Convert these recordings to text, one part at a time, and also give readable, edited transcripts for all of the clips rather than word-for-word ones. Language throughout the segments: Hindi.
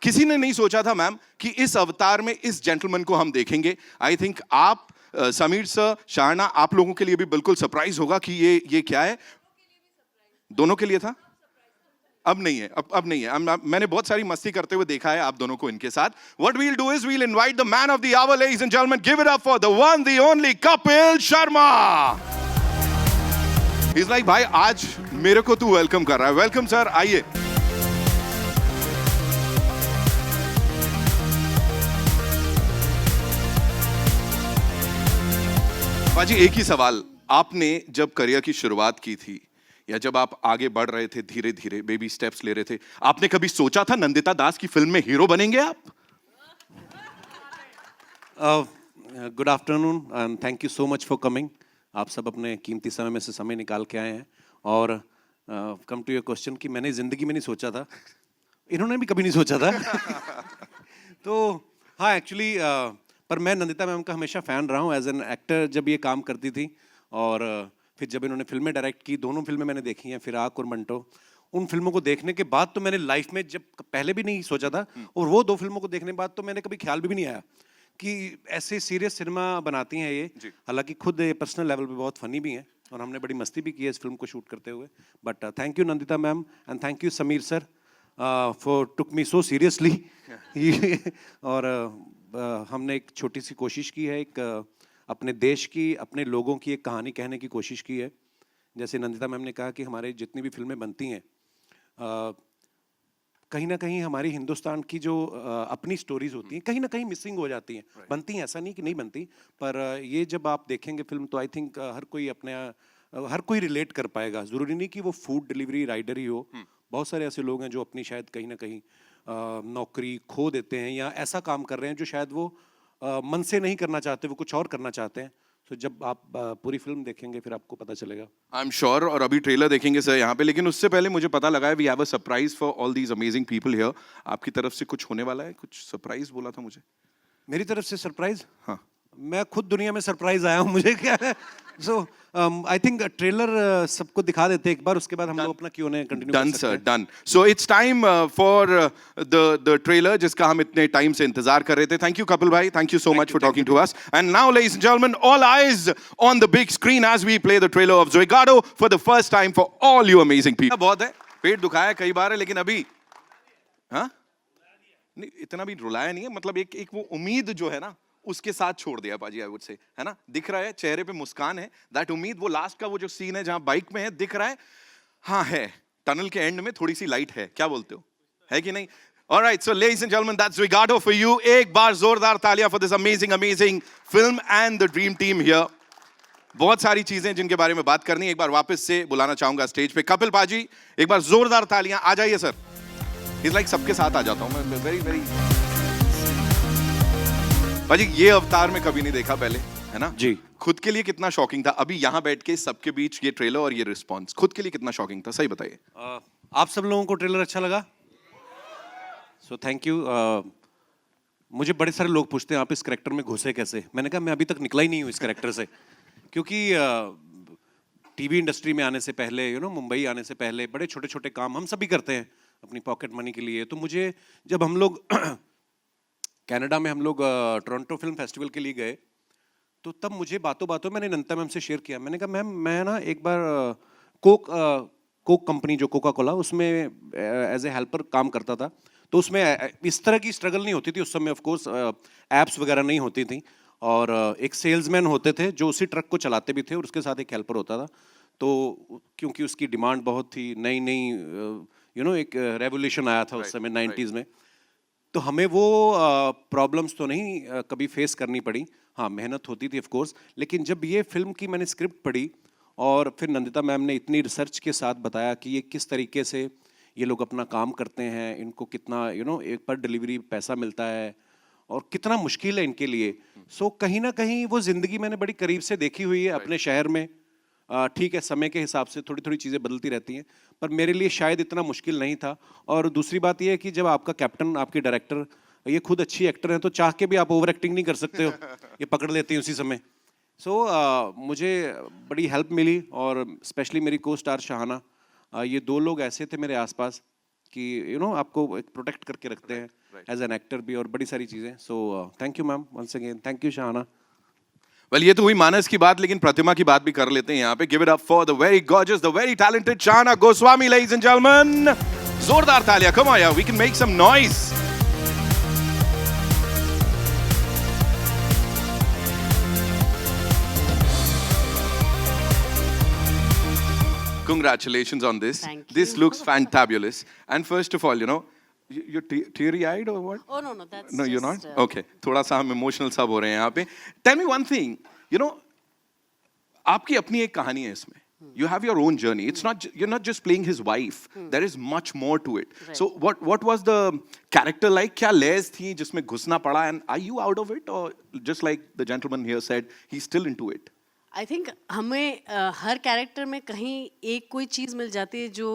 किसी ने नहीं सोचा था मैम कि इस अवतार में इस जेंटलमैन को हम देखेंगे। आई थिंक आप समीर सर, शाहना, आप लोगों के लिए भी बिल्कुल सरप्राइज होगा कि ये क्या है। दोनों के लिए था, अब नहीं है, अब नहीं है। मैंने बहुत सारी मस्ती करते हुए देखा है आप दोनों को इनके साथ। What we'll do is we'll invite the man of the hour, ladies and gentlemen. Give it up for the one, the only Kapil Sharma. He's like, भाई आज मेरे को तू वेलकम कर रहा है। वेलकम सर, आइए। बाजी एक ही सवाल, आपने जब करियर की शुरुआत की थी या जब आप आगे बढ़ रहे थे, धीरे धीरे बेबी स्टेप्स ले रहे थे, आपने कभी सोचा था नंदिता दास की फिल्म में हीरो बनेंगे आप? Good afternoon and thank you so much for coming. आप सब अपने कीमती समय में से समय निकाल के आए हैं। और कम टू योर क्वेश्चन कि मैंने ज़िंदगी में नहीं सोचा था, इन्होंने भी कभी नहीं सोचा था। तो हाँ, एक्चुअली पर मैं नंदिता मैम का हमेशा फ़ैन रहा हूँ एज एन एक्टर जब ये काम करती थी। और फिर जब इन्होंने फिल्में डायरेक्ट की, दोनों फिल्में मैंने देखी हैं, फिराक और मंटो। उन फिल्मों को देखने के बाद तो मैंने लाइफ में जब पहले भी नहीं सोचा था, और वो दो फिल्मों को देखने के बाद तो मैंने कभी ख्याल भी नहीं आया कि ऐसे सीरियस सिनेमा बनाती हैं ये। हालांकि खुद पर्सनल लेवल पे बहुत फनी भी हैं और हमने बड़ी मस्ती भी की है इस फिल्म को शूट करते हुए। But thank you Nandita ma'am and thank you Sameer sir for took me so seriously. और हमने एक छोटी सी कोशिश की है, एक अपने देश की, अपने लोगों की एक कहानी कहने की कोशिश की है। जैसे नंदिता मैम ने कहा कि हमारे जितनी भी फिल्में बनती हैं कहीं ना कहीं हमारी हिंदुस्तान की जो अपनी स्टोरीज होती हैं कहीं ना कहीं मिसिंग हो जाती हैं। बनती हैं, ऐसा नहीं कि नहीं बनती, पर ये जब आप देखेंगे फिल्म तो आई थिंक हर कोई रिलेट कर पाएगा। ज़रूरी नहीं कि वो फूड डिलीवरी राइडर ही हो। बहुत सारे ऐसे लोग हैं जो अपनी शायद कहीं ना कहीं नौकरी खो देते हैं या ऐसा काम कर रहे हैं जो शायद वो मन से नहीं करना चाहते, वो कुछ और करना चाहते हैं। तो जब आप पूरी फिल्म देखेंगे फिर आपको पता चलेगा। आई एम श्योर। और अभी ट्रेलर देखेंगे सर यहाँ पे, लेकिन उससे पहले मुझे पता लगा है we have a surprise for all these amazing people here. आपकी तरफ से कुछ होने वाला है, कुछ सरप्राइज बोला था मुझे। मेरी तरफ से सरप्राइज? हाँ, मैं खुद दुनिया में सरप्राइज आया हूँ, मुझे क्या है। सो आई थिंक ट्रेलर सबको दिखा देते एक बार, उसके बाद हम लोग अपना Q&A कंटिन्यू कर सकते हैं। Done sir, done. So it's time for the trailer जिसका हम इतने टाइम से इंतजार कर रहे थे। थैंक यू कपिल भाई, thank you so much for talking to us. And now ladies and gentleman, all eyes on the big screen as we play the trailer of Zwigato for the first time for all you amazing people. बहुत है, पेट दुखाया कई बार है, लेकिन अभी हाँ नहीं, इतना भी रुलाया नहीं है। मतलब एक वो उम्मीद जो है ना उसके साथ छोड़ दिया पाजी, आई वुड से, है ना। दिख रहा है चेहरे पे मुस्कान है, दैट उम्मीद। वो लास्ट का वो जो सीन है जहां बाइक में है, दिख रहा है, हाँ है, टनल के एंड में थोड़ी सी लाइट है। क्या बोलते हो, है कि नहीं? Alright, so ladies and gentleman, that's Zwigato for you. एक बार जोरदार तालियां for this amazing film and the dream team here. बहुत सारी चीजें जिनके बारे में बात करनी है। एक बार वापस से बुलाना चाहूंगा स्टेज पे कपिल पाजी, एक बार जोरदार तालियां। आ जाइए सर। इज लाइक सबके साथ आ जाता हूं मैं, वेरी वेरी। भाजी ये अवतार में कभी नहीं देखा पहले, है ना जी। खुद के लिए कितना शॉकिंग था अभी यहाँ बैठ के सबके बीच ये ट्रेलर और ये रिस्पांस, खुद के लिए कितना शॉकिंग था, सही बताइए। आप सब लोगों को ट्रेलर अच्छा लगा? सो थैंक यू। मुझे बड़े सारे लोग पूछते हैं आप इस कैरेक्टर में घुसे कैसे। मैंने कहा मैं अभी तक निकला ही नहीं हूँ इस कैरेक्टर से, क्योंकि टीवी इंडस्ट्री में आने से पहले, मुंबई आने से पहले बड़े छोटे छोटे काम हम सभी करते हैं अपनी पॉकेट मनी के लिए। तो मुझे जब हम लोग कनाडा में हम लोग टोरंटो फिल्म फेस्टिवल के लिए गए, तो तब मुझे बातों बातों मैंने नंदिता मैम से शेयर किया। मैंने कहा मैम मैं ना एक बार कोक कंपनी जो कोका कोला, उसमें एज ए हेल्पर काम करता था। तो उसमें इस तरह की स्ट्रगल नहीं होती थी उस समय, ऑफ कोर्स ऐप्स वगैरह नहीं होती थी, और एक सेल्समैन होते थे जो उसी ट्रक को चलाते भी थे और उसके साथ एक हेल्पर होता था। तो क्योंकि उसकी डिमांड बहुत थी, नई एक रेवोल्यूशन आया था उस समय 90s में, तो हमें वो प्रॉब्लम्स तो नहीं कभी फेस करनी पड़ी। हाँ, मेहनत होती थी ऑफ कोर्स, लेकिन जब ये फिल्म की मैंने स्क्रिप्ट पढ़ी और फिर नंदिता मैम ने इतनी रिसर्च के साथ बताया कि ये किस तरीके से ये लोग अपना काम करते हैं, इनको कितना एक पर डिलीवरी पैसा मिलता है और कितना मुश्किल है इनके लिए। सो कहीं ना कहीं वो ज़िंदगी मैंने बड़ी करीब से देखी हुई है अपने शहर में। ठीक है, समय के हिसाब से थोड़ी थोड़ी चीज़ें बदलती रहती हैं, पर मेरे लिए शायद इतना मुश्किल नहीं था। और दूसरी बात यह है कि जब आपका कैप्टन, आपके डायरेक्टर ये खुद अच्छी एक्टर हैं, तो चाह के भी आप ओवर एक्टिंग नहीं कर सकते हो, ये पकड़ लेती हैं उसी समय। सो मुझे बड़ी हेल्प मिली, और स्पेशली मेरी को स्टार शाहाना, ये दो लोग ऐसे थे मेरे आसपास कि आपको एक प्रोटेक्ट करके रखते हैं एज एन एक्टर भी, और बड़ी सारी चीज़ें. So thank you ma'am once again. Thank you Shahana. Well ये तो हुई मानस की बात, लेकिन प्रतिमा की बात भी कर लेते हैं यहाँ पे. Give it up for the very gorgeous, the very talented Shahana Goswami, ladies and gentleman. जोरदार तालियां. कम ऑन यार, we can make some noise. Congratulations on this. Thank This you. looks fantabulous. And first of all, you're teary-eyed or what? Oh no, that's No, you're just, not? Okay. थोड़ा सा हम emotional सब हो रहे हैं यहाँ पे. Tell me one thing. आपकी अपनी एक कहानी है इसमें. You have your own journey. It's not you're not just playing his wife. There is much more to it. Right. So what was the character like? क्या लेस थी जिसमें घुसना पड़ा? And are you out of it, or just like the gentleman here said, he's still into it? I think हमें हर कैरेक्टर में कहीं एक कोई चीज़ मिल जाती है जो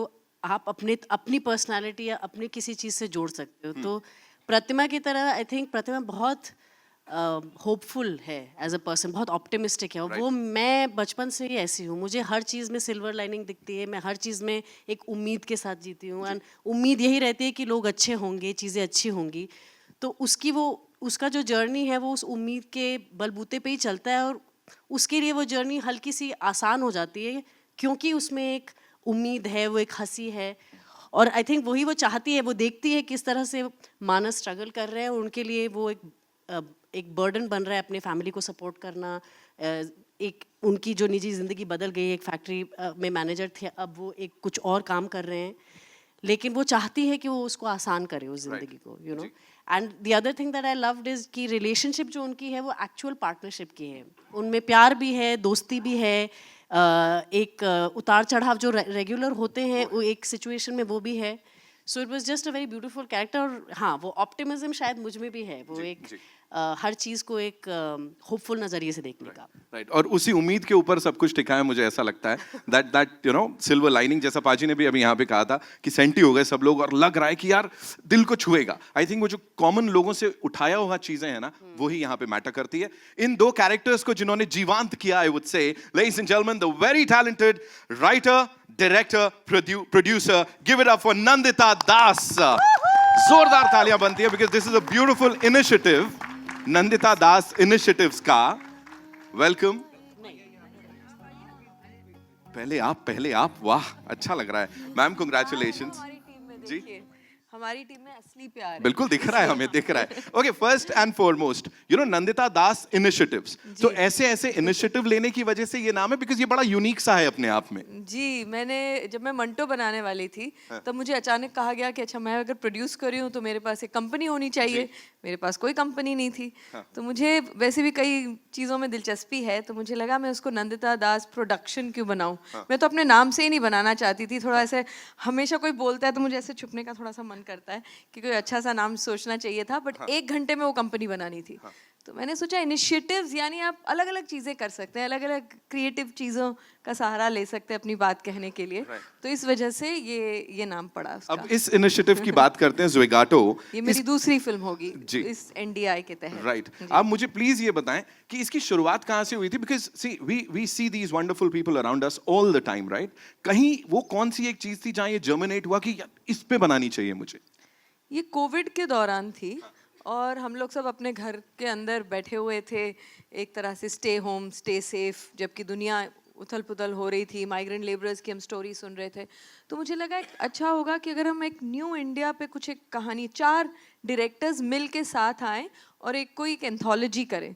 आप अपनी पर्सनालिटी या अपनी किसी चीज़ से जोड़ सकते हो. तो प्रतिमा की तरह आई थिंक प्रतिमा बहुत होपफुल है एज अ पर्सन, बहुत ऑप्टिमिस्टिक है. और वो मैं बचपन से ही ऐसी हूँ. मुझे हर चीज़ में सिल्वर लाइनिंग दिखती है. मैं हर चीज़ में एक उम्मीद के साथ जीती हूँ. एंड उम्मीद यही रहती है कि लोग अच्छे होंगे, चीज़ें अच्छी होंगी. तो उसका जो जर्नी है वो उस उम्मीद के बलबूते पे ही चलता है. और उसके लिए वो जर्नी हल्की सी आसान हो जाती है क्योंकि उसमें एक उम्मीद है, वो एक हंसी है. और आई थिंक वही वो चाहती है. वो देखती है किस तरह से मानस स्ट्रगल कर रहे हैं और उनके लिए वो एक बर्डन बन रहा है अपने फैमिली को सपोर्ट करना. एक उनकी जो निजी ज़िंदगी बदल गई, एक फैक्ट्री में मैनेजर थे, अब वो एक कुछ और काम कर रहे हैं. लेकिन वो चाहती है कि वो उसको आसान करे उस ज़िंदगी को, and the other thing that I loved is कि रिलेशनशिप जो उनकी है वो एक्चुअल पार्टनरशिप की है. उनमें प्यार भी है, दोस्ती भी है, एक उतार चढ़ाव जो रेगुलर होते हैं वो एक सिचुएशन में वो भी है. So it was just a very beautiful character. और हाँ, वो ऑप्टिमिज्म शायद मुझ में भी है. वो एक हर चीज़ को एक होपफुल नज़रिए से देखने का. राइट. और उसी उम्मीद के ऊपर सब कुछ टिका है, मुझे ऐसा लगता है. दैट सिल्वर लाइनिंग, जैसा पाजी ने भी अभी यहाँ पे कहा था कि सेंटी हो गए सब लोग और लग रहा है कि यार दिल को छुएगा. आई थिंक वो जो कॉमन लोगों से उठाया हुआ चीजें हैं ना, वही यहाँ पे मैटर करती है. इन दो कैरेक्टर्स को जिन्होंने जीवांत किया, I would say, ladies and gentleman, the very talented writer, director, producer, give it up for Nandita Das. जोरदार तालियां बनती है because this is a beautiful initiative. Nandita Das initiatives का वेलकम. पहले आप. वाह, अच्छा लग रहा है मैम. कांग्रेचुलेशंस. हमारी टीम में जी? देखिए, हमारी टीम में असली प्यार है. बिल्कुल दिख रहा है, हमें दिख रहा है. Okay, first and foremost, Nandita Das initiatives. तो ऐसे इनिशिएटिव लेने की वजह से ये नाम है, बिकॉज ये बड़ा यूनिक सा है अपने आप में. जी, जब मैं मंटो बनाने वाली थी तब मुझे अचानक कहा गया कि अच्छा, मैं अगर प्रोड्यूस कर रही हूँ तो मेरे पास एक कंपनी होनी चाहिए. मेरे पास कोई कंपनी नहीं थी. तो मुझे वैसे भी कई चीज़ों में दिलचस्पी है, तो मुझे लगा मैं उसको नंदिता दास प्रोडक्शन क्यों बनाऊँ. मैं तो अपने नाम से ही नहीं बनाना चाहती थी. थोड़ा ऐसे हमेशा कोई बोलता है तो मुझे ऐसे छुपने का थोड़ा सा मन करता है कि कोई अच्छा सा नाम सोचना चाहिए था. बट 1 घंटे में वो कंपनी बनानी थी. तो मैंने सोचा इनिशिएटिव्स यानी आप अलग अलग चीज़ें कर सकते हैं, अलग अलग क्रिएटिव चीज़ों का सहारा ले सकते हैं अपनी बात कहने के लिए. तो इस वजह से ये नाम पड़ा उसका. अब इस इनिशिएटिव की बात करते हैं, ज़ोगाटो. ये मेरी दूसरी फिल्म होगी जी. इस NDI के तहत. राइट. आप मुझे प्लीज ये बताएं कि इसकी शुरुआत कहाँ से हुई थी, because see we see these wonderful people around us all the time, right. कहीं वो कौन सी एक चीज थी जहाँ ये जर्मिनेट हुआ कि इस पे बनानी चाहिए मुझे? ये कोविड के दौरान थी और हम लोग सब अपने घर के अंदर बैठे हुए थे, एक तरह से स्टे होम स्टे सेफ, जबकि दुनिया उथल पुथल हो रही थी. माइग्रेंट लेबरर्स की हम स्टोरी सुन रहे थे. तो मुझे लगा अच्छा होगा कि अगर हम एक न्यू इंडिया पे कुछ एक कहानी, 4 डायरेक्टर्स मिल के साथ आएँ और कोई एक एंथोलॉजी करें.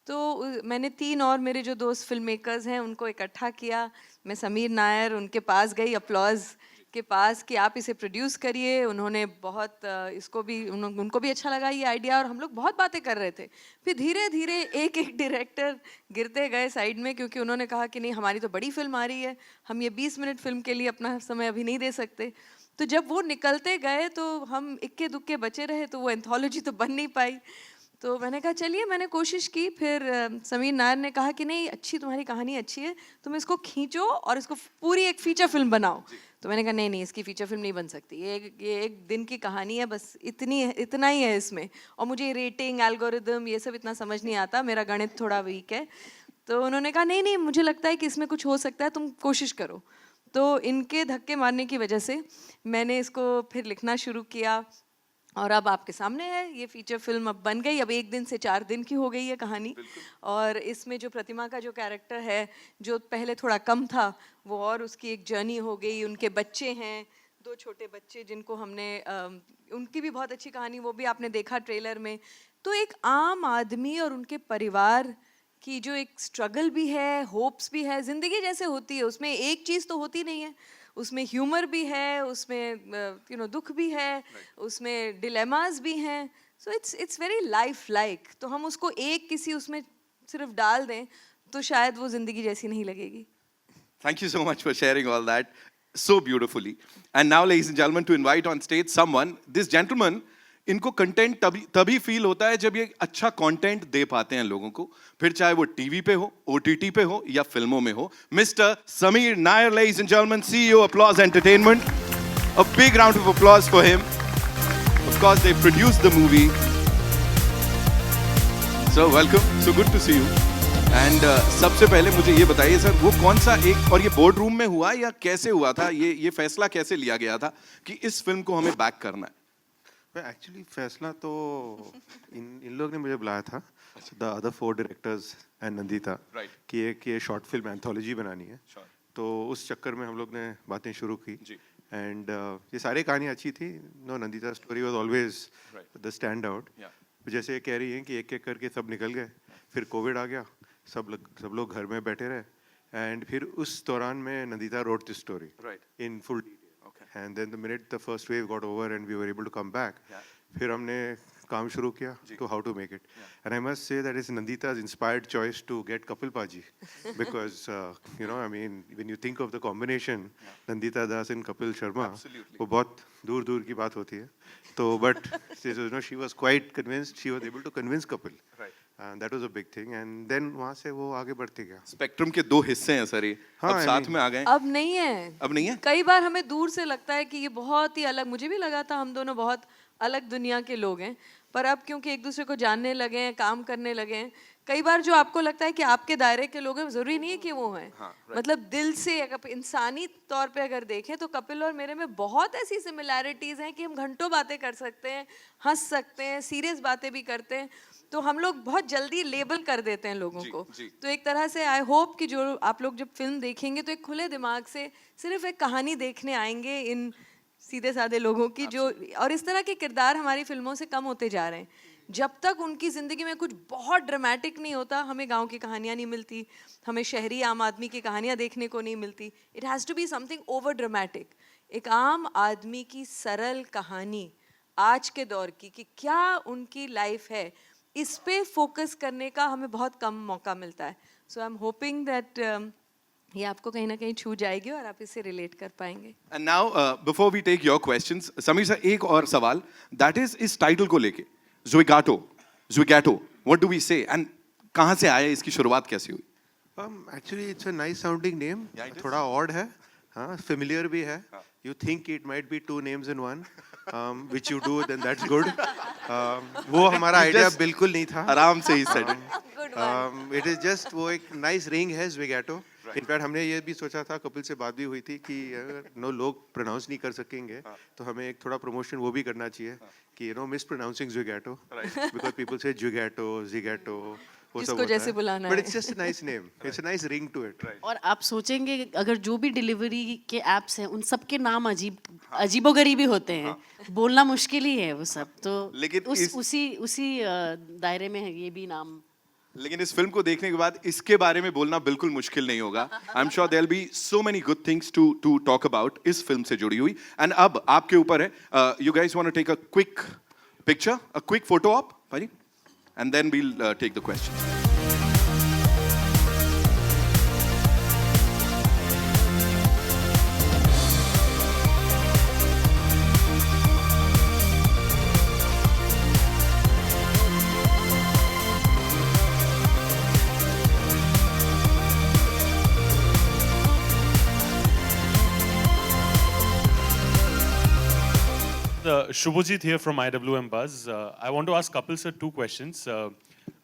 तो मैंने 3 और मेरे जो दोस्त फिल्म मेकर्स हैं उनको इकट्ठा किया. मैं समीर नायर उनके पास गई, अपलॉज के पास, कि आप इसे प्रोड्यूस करिए. उन्होंने बहुत उनको भी अच्छा लगा ये आइडिया और हम लोग बहुत बातें कर रहे थे. फिर धीरे धीरे एक डायरेक्टर गिरते गए साइड में, क्योंकि उन्होंने कहा कि नहीं, हमारी तो बड़ी फिल्म आ रही है, हम ये 20 मिनट फिल्म के लिए अपना समय अभी नहीं दे सकते. तो जब वो निकलते गए तो हम इक्के दुक्के बचे रहे, तो वो एंथोलॉजी तो बन नहीं पाई. तो मैंने कहा चलिए, मैंने कोशिश की. फिर समीर नायर ने कहा कि नहीं, अच्छी तुम्हारी कहानी अच्छी है, तुम इसको खींचो और इसको पूरी एक फीचर फिल्म बनाओ. तो मैंने कहा नहीं, इसकी फीचर फिल्म नहीं बन सकती. ये एक दिन की कहानी है, बस इतना ही है इसमें. और मुझे रेटिंग, एल्गोरिदम, ये सब इतना समझ नहीं आता, मेरा गणित थोड़ा वीक है. तो उन्होंने कहा नहीं, मुझे लगता है कि इसमें कुछ हो सकता है, तुम कोशिश करो. तो इनके धक्के मारने की वजह से मैंने इसको फिर लिखना शुरू किया और अब आपके सामने है ये फीचर फिल्म। अब बन गई, अब 1 दिन से 4 दिन की हो गई है कहानी। और इसमें जो प्रतिमा का जो कैरेक्टर है, जो पहले थोड़ा कम था, वो और उसकी एक जर्नी हो गई। उनके बच्चे हैं, 2 छोटे बच्चे जिनको हमने उनकी भी बहुत अच्छी कहानी, वो भी आपने देखा ट्रेलर में। तो एक आम आदमी और उनके परिवार की जो एक स्ट्रगल भी है, होप्स भी है, ज़िंदगी जैसे होती है उसमें एक चीज़ तो होती नहीं है, उसमें ह्यूमर भी है, उसमें दुख भी है, उसमें डिलेमास भी हैं। So it's very life like. तो हम उसको एक किसी उसमें सिर्फ डाल दें तो शायद वो ज़िंदगी जैसी नहीं लगेगी। Thank you so much for sharing all that so beautifully. And now, ladies and gentlemen, to invite on stage someone, this gentleman, इनको कंटेंट तभी फील होता है जब ये अच्छा कंटेंट दे पाते हैं लोगों को, फिर चाहे वो टीवी पे हो, ओटीटी पे हो या फिल्मों में हो। Mister Sameer Nair, ladies and gentlemen, CEO Applause Entertainment. A big round of applause for him. Of course, they produced the movie. So welcome, so good to see you. And सबसे पहले मुझे ये बताइए सर, वो कौन सा एक, और ये बोर्ड रूम में हुआ या कैसे हुआ था, ये फैसला कैसे लिया गया था कि इस फिल्म को हमें बैक करना है? एक्चुअली फैसला तो इन लोग ने मुझे बुलाया था, the other 4 directors and Nandita, कि एक ये शॉर्ट फिल्म एंथोलॉजी बनानी है। तो उस चक्कर में हम लोग ने बातें शुरू की। एंड ये सारी कहानियाँ अच्छी थी। No, Nandita story was always the stand out. जैसे कह रही हैं कि एक एक करके सब निकल गए, फिर कोविड आ गया, सब लोग घर में बैठे रहे, एंड फिर उस दौरान में Nandita wrote this story in full. And then the minute the first wave got over and we were able to come back, फिर हमने काम शुरू किया to how to make it. And I must say that it's Nandita's inspired choice to get Kapil Paji, because I mean, when you think of the combination, Nandita Das and Kapil Sharma, वो बहुत दूर की बात होती है। तो but she was quite convinced, she was able to convince Kapil. And that was a big thing. And then वहाँ से वो आगे बढ़ते गया। स्पेक्ट्रम के 2 हिस्से हैं सर, ये अब साथ में आ गए। अब नहीं है, अब नहीं है। कई बार हमें दूर से लगता है कि ये बहुत ही अलग, मुझे भी लगा था हम दोनों बहुत अलग दुनिया के लोग हैं, पर अब क्योंकि एक दूसरे को जानने लगे हैं, काम करने लगे हैं, कई बार जो आपको लगता है कि आपके दायरे के लोग हैं, जरूरी नहीं है कि वो हैं। मतलब दिल से, अगर इंसानी तौर पे अगर देखें तो कपिल और मेरे में बहुत ऐसी सिमिलैरिटीज हैं कि हम घंटों बातें कर सकते हैं, हंस सकते हैं, सीरियस बातें भी करते हैं। तो हम लोग बहुत जल्दी लेबल कर देते हैं लोगों को। तो एक तरह से आई होप कि जो आप लोग जब फिल्म देखेंगे तो एक खुले दिमाग से सिर्फ एक कहानी देखने आएंगे इन सीधे साधे लोगों की, जो और इस तरह के किरदार हमारी फिल्मों से कम होते जा रहे हैं। जब तक उनकी ज़िंदगी में कुछ बहुत ड्रामेटिक नहीं होता, हमें गांव की कहानियाँ नहीं मिलती, हमें शहरी आम आदमी की कहानियाँ देखने को नहीं मिलती। It has to be something over dramatic, एक आम आदमी की सरल कहानी आज के दौर की, कि क्या उनकी लाइफ है, इस पे फोकस करने का हमें बहुत कम मौका मिलता है। सो आई एम होपिंग दैट ये आपको कहीं ना कहीं छू जाएगी और आप इससे रिलेट कर पाएंगे। And now before we take your questions, Sameer sir, एक और सवाल, दैट इज इस टाइटल को लेके, Zwigato, what do we say, and कहाँ से आया, इसकी शुरुआत कैसे हुई? Actually it's a nice sounding name. थोड़ा odd है, हाँ, familiar भी है। You think it might be 2 names in one, which you do, then that's good. वो हमारा आइडिया बिल्कुल नहीं था। आराम से ही सेट। It is just वो एक nice ring है, Zwigato. इनफैक्ट हमने ये भी सोचा था, कपिल से बात भी हुई थी कि लोग प्रोनाउंस नहीं कर सकेंगे, तो हमें एक थोड़ा प्रमोशन वो भी करना चाहिए कि miss pronouncing Zwigato, because people say Zwigato, Zigato, जिसको जैसे बुलाना है। But it's just a nice name. It's a nice ring to it. और आप सोचेंगे अगर जो भी डिलीवरी के एप्स हैं, उन सब के नाम अजीबोगरीबी होते हैं, बोलना मुश्किल ही है वो सब। तो लेकिन उसी दायरे में है ये भी नाम। लेकिन इस फिल्म को देखने के बाद इसके बारे में बोलना बिल्कुल मुश्किल नहीं होगा। I am sure there will be so many good things to talk about इस फिल्म से जुड़ी हुई। एंड अब आपके ऊपर है, you guys want to take a quick picture, a quick photo op, भाई, and then we'll take the question. Shubhajit here from IWM Buzz. I want to ask Kapil sir 2 questions.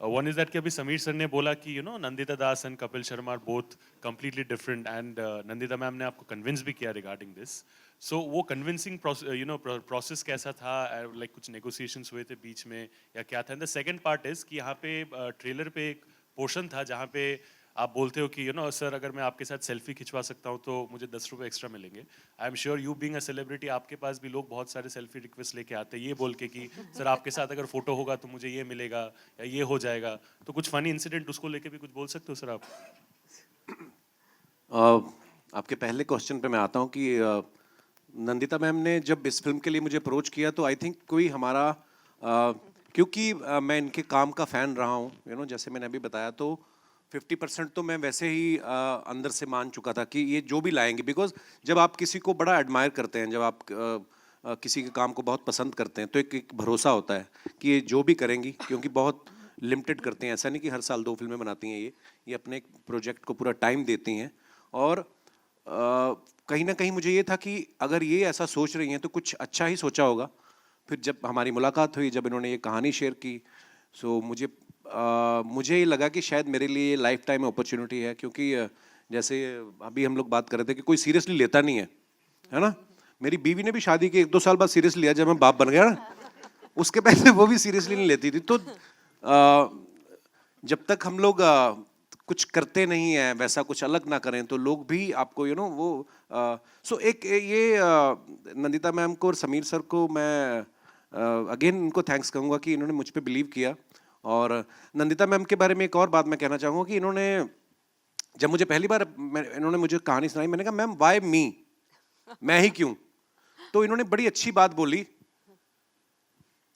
One is that कि अभी समीर सर ने बोला कि नंदिता दास and Kapil Sharma are both completely different and Nandita ma'am ने आपको convince भी किया regarding this. So वो convincing process कैसा था, like कुछ negotiations हुए थे बीच में या क्या था? And the second part is कि यहाँ पे ट्रेलर पे एक पोर्शन था जहाँ पे आप बोलते हो कि सर अगर मैं आपके साथ सेल्फी खिंचवा सकता हूँ तो मुझे 10 रुपए एक्स्ट्रा मिलेंगे. आई am sure you being a celebrity आपके पास भी लोग बहुत सारे सेल्फी रिक्वेस्ट लेके आते हैं ये बोल के कि सर आपके साथ अगर फोटो होगा तो मुझे ये मिलेगा या ये हो जाएगा. तो कुछ फनी इंसिडेंट उसको लेके भी कुछ बोल सकते हो सर आप? आपके पहले क्वेश्चन पे मैं आता हूँ कि नंदिता मैम ने जब इस फिल्म के लिए मुझे अप्रोच किया तो आई थिंक कोई हमारा क्योंकि मैं इनके काम का फ़ैन रहा हूँ जैसे मैंने अभी बताया तो 50% तो मैं वैसे ही अंदर से मान चुका था कि ये जो भी लाएंगे, बिकॉज जब आप किसी को बड़ा एडमायर करते हैं, जब आप किसी के काम को बहुत पसंद करते हैं तो एक भरोसा होता है कि ये जो भी करेंगी, क्योंकि बहुत लिमिटेड करते हैं, ऐसा नहीं कि हर साल 2 फिल्में बनाती हैं, ये अपने एक प्रोजेक्ट को पूरा टाइम देती हैं. और कहीं ना कहीं मुझे ये था कि अगर ये ऐसा सोच रही हैं तो कुछ अच्छा ही सोचा होगा. फिर जब हमारी मुलाकात हुई, जब इन्होंने ये कहानी शेयर की, सो मुझे ये लगा कि शायद मेरे लिए लाइफ टाइम अपॉर्चुनिटी है, क्योंकि जैसे अभी हम लोग बात कर रहे थे कि कोई सीरियसली लेता नहीं है ना. मेरी बीवी ने भी शादी के 1-2 साल बाद सीरियसली लिया, जब मैं बाप बन गया ना. उसके पहले वो भी सीरियसली नहीं लेती थी. तो जब तक हम लोग कुछ करते नहीं हैं, वैसा कुछ अलग ना करें, तो लोग भी आपको वो सो एक ये नंदिता मैम को और समीर सर को मैं अगेन इनको थैंक्स कहूँगा कि इन्होंने मुझ पे बिलीव किया. और नंदिता मैम के बारे में एक और बात मैं कहना चाहूँगा कि इन्होंने जब मुझे पहली बार इन्होंने मुझे कहानी सुनाई, मैंने कहा मैम वाई मी, मैं ही क्यों. तो इन्होंने बड़ी अच्छी बात बोली,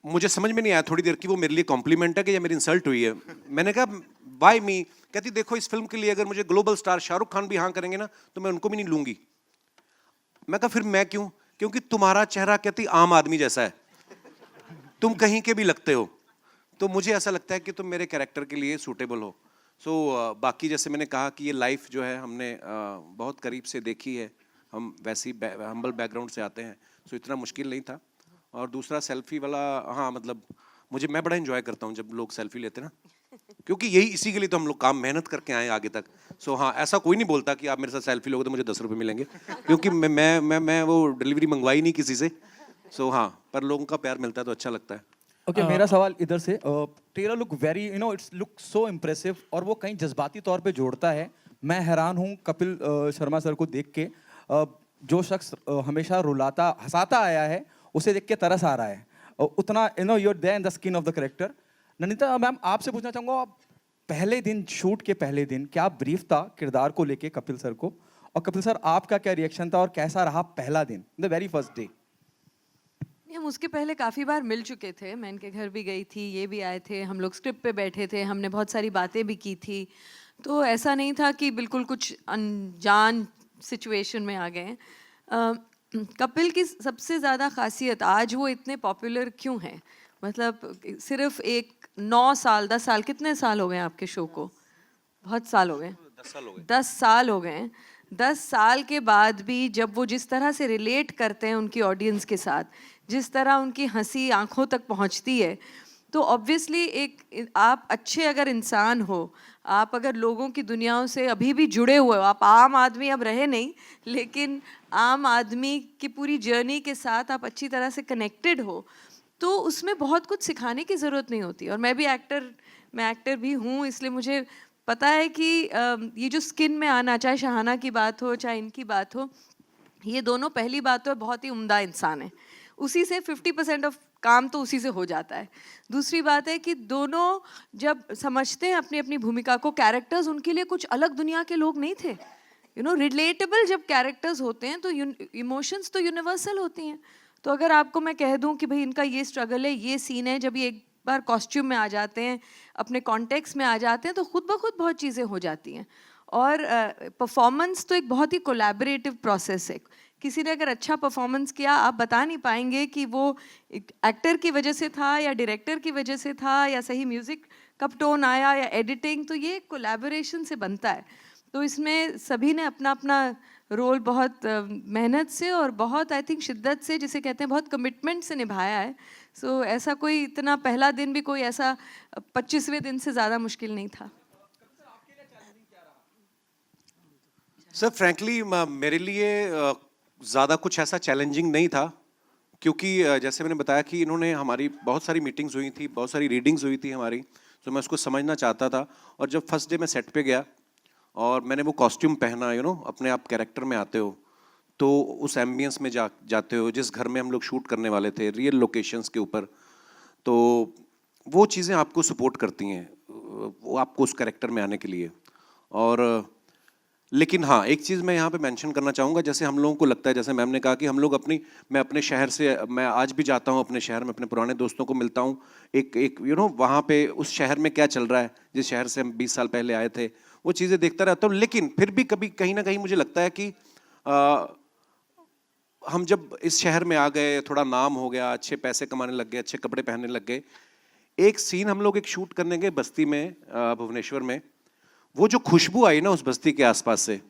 मुझे समझ में नहीं आया थोड़ी देर कि वो मेरे लिए कॉम्प्लीमेंट है कि या मेरी इंसल्ट हुई है. मैंने कहा वाई मी, कहती देखो इस फिल्म के लिए अगर मुझे ग्लोबल स्टार शाहरुख खान भी हाँ करेंगे ना तो मैं उनको भी नहीं लूंगी. मैं कहा फिर मैं क्यों, क्योंकि तुम्हारा चेहरा कहती आम आदमी जैसा है, तुम कहीं के भी लगते हो, तो मुझे ऐसा लगता है कि तुम मेरे कैरेक्टर के लिए सूटेबल हो. सो बाकी जैसे मैंने कहा कि ये लाइफ जो है हमने बहुत करीब से देखी है, हम वैसी हम्बल बैकग्राउंड से आते हैं, सो इतना मुश्किल नहीं था. और दूसरा सेल्फी वाला, हाँ मतलब मैं बड़ा एंजॉय करता हूँ जब लोग सेल्फी लेते ना, क्योंकि इसी के लिए तो हम लोग काम मेहनत करके आए आगे तक. सो हाँ, ऐसा कोई नहीं बोलता कि आप मेरे साथ सेल्फी लोगे तो मुझे 10 रुपये मिलेंगे, क्योंकि मैं वो डिलीवरी मंगवाई नहीं किसी से. सो हाँ, पर लोगों का प्यार मिलता है तो अच्छा लगता है. ओके, मेरा सवाल इधर से, trailer look very it's look so impressive और वो कहीं जज्बाती तौर पे जोड़ता है. मैं हैरान हूँ कपिल शर्मा सर को देख के. जो शख्स हमेशा रुलाता हंसाता आया है उसे देख के तरस आ रहा है. उतना you are there in the skin of the character. Nandita ma'am, आपसे पूछना चाहूँगा, पहले दिन, शूट के पहले दिन क्या ब्रीफ था किरदार को लेके कपिल सर को, और कपिल सर आपका क्या रिएक्शन था और कैसा रहा पहला दिन, द वेरी फर्स्ट डे? हम उसके पहले काफ़ी बार मिल चुके थे, मैं इनके घर भी गई थी, ये भी आए थे, हम लोग स्क्रिप्ट पे बैठे थे, हमने बहुत सारी बातें भी की थी. तो ऐसा नहीं था कि बिल्कुल कुछ अनजान सिचुएशन में आ गए. कपिल की सबसे ज़्यादा खासियत, आज वो इतने पॉपुलर क्यों हैं, मतलब सिर्फ 9 साल 10 साल, कितने साल हो गए आपके शो को? बहुत साल हो गए, 10 साल हो गए. 10 साल के बाद भी जब वो जिस तरह से रिलेट करते हैं उनकी ऑडियंस के साथ, जिस तरह उनकी हंसी आंखों तक पहुंचती है, तो ऑब्वियसली एक आप अच्छे अगर इंसान हो, आप अगर लोगों की दुनियाओं से अभी भी जुड़े हुए हो, आप आम आदमी अब रहे नहीं, लेकिन आम आदमी की पूरी जर्नी के साथ आप अच्छी तरह से कनेक्टेड हो, तो उसमें बहुत कुछ सिखाने की ज़रूरत नहीं होती. और मैं एक्टर भी हूँ, इसलिए मुझे पता है कि ये जो स्किन में आना, चाहे शहाना की बात हो चाहे इनकी बात हो, ये दोनों पहली बात तो बहुत ही उम्दा इंसान है, उसी से 50% ऑफ काम तो उसी से हो जाता है. दूसरी बात है कि दोनों जब समझते हैं अपनी अपनी भूमिका को, कैरेक्टर्स उनके लिए कुछ अलग दुनिया के लोग नहीं थे. रिलेटेबल जब कैरेक्टर्स होते हैं तो इमोशंस तो यूनिवर्सल होती हैं. तो अगर आपको मैं कह दूं कि भाई इनका ये स्ट्रगल है, ये सीन है, जब ये एक बार कॉस्ट्यूम में आ जाते हैं, अपने कॉन्टेक्स्ट में आ जाते हैं, तो खुद ब खुद बहुत चीज़ें हो जाती हैं. और परफॉर्मेंस तो एक बहुत ही कोलैबोरेटिव प्रोसेस है. किसी ने अगर अच्छा परफॉर्मेंस किया, आप बता नहीं पाएंगे कि वो एक्टर की वजह से था या डायरेक्टर की वजह से था या सही म्यूज़िक कब टोन आया या एडिटिंग, तो ये कोलैबोरेशन से बनता है. तो इसमें सभी ने अपना अपना रोल बहुत मेहनत से और बहुत आई थिंक शिद्दत से, जिसे कहते हैं बहुत कमिटमेंट से निभाया है. सो ऐसा कोई इतना पहला दिन भी कोई ऐसा 25वें दिन से ज़्यादा मुश्किल नहीं था. सर फ्रैंकली मेरे लिए ज़्यादा कुछ ऐसा चैलेंजिंग नहीं था, क्योंकि जैसे मैंने बताया कि इन्होंने हमारी बहुत सारी मीटिंग्स हुई थी, बहुत सारी रीडिंग्स हुई थी हमारी, तो मैं उसको समझना चाहता था. और जब फर्स्ट डे मैं सेट पे गया और मैंने वो कॉस्ट्यूम पहना, अपने आप कैरेक्टर में आते हो, तो उस एम्बियंस में जाते हो जिस घर में हम लोग शूट करने वाले थे, रियल लोकेशंस के ऊपर, तो वो चीज़ें आपको सपोर्ट करती हैं, वो आपको उस कैरेक्टर में आने के लिए. और लेकिन हाँ, एक चीज़ मैं यहाँ पे मेंशन करना चाहूँगा, जैसे हम लोगों को लगता है, जैसे मैम ने कहा कि हम लोग मैं अपने शहर से, मैं आज भी जाता हूँ अपने शहर में, अपने पुराने दोस्तों को मिलता हूँ, एक वहाँ पे उस शहर में क्या चल रहा है, जिस शहर से हम 20 साल पहले आए थे, वो चीज़ें देखता रहता हूँ. लेकिन फिर भी कभी कहीं ना कहीं मुझे लगता है कि हम जब इस शहर में आ गए, थोड़ा नाम हो गया, अच्छे पैसे कमाने लग गए, अच्छे कपड़े पहनने लग गए. एक सीन हम लोग एक शूट करने गए बस्ती में, भुवनेश्वर में. वो जो खुशबू आई ना उस बस्ती के आसपास से,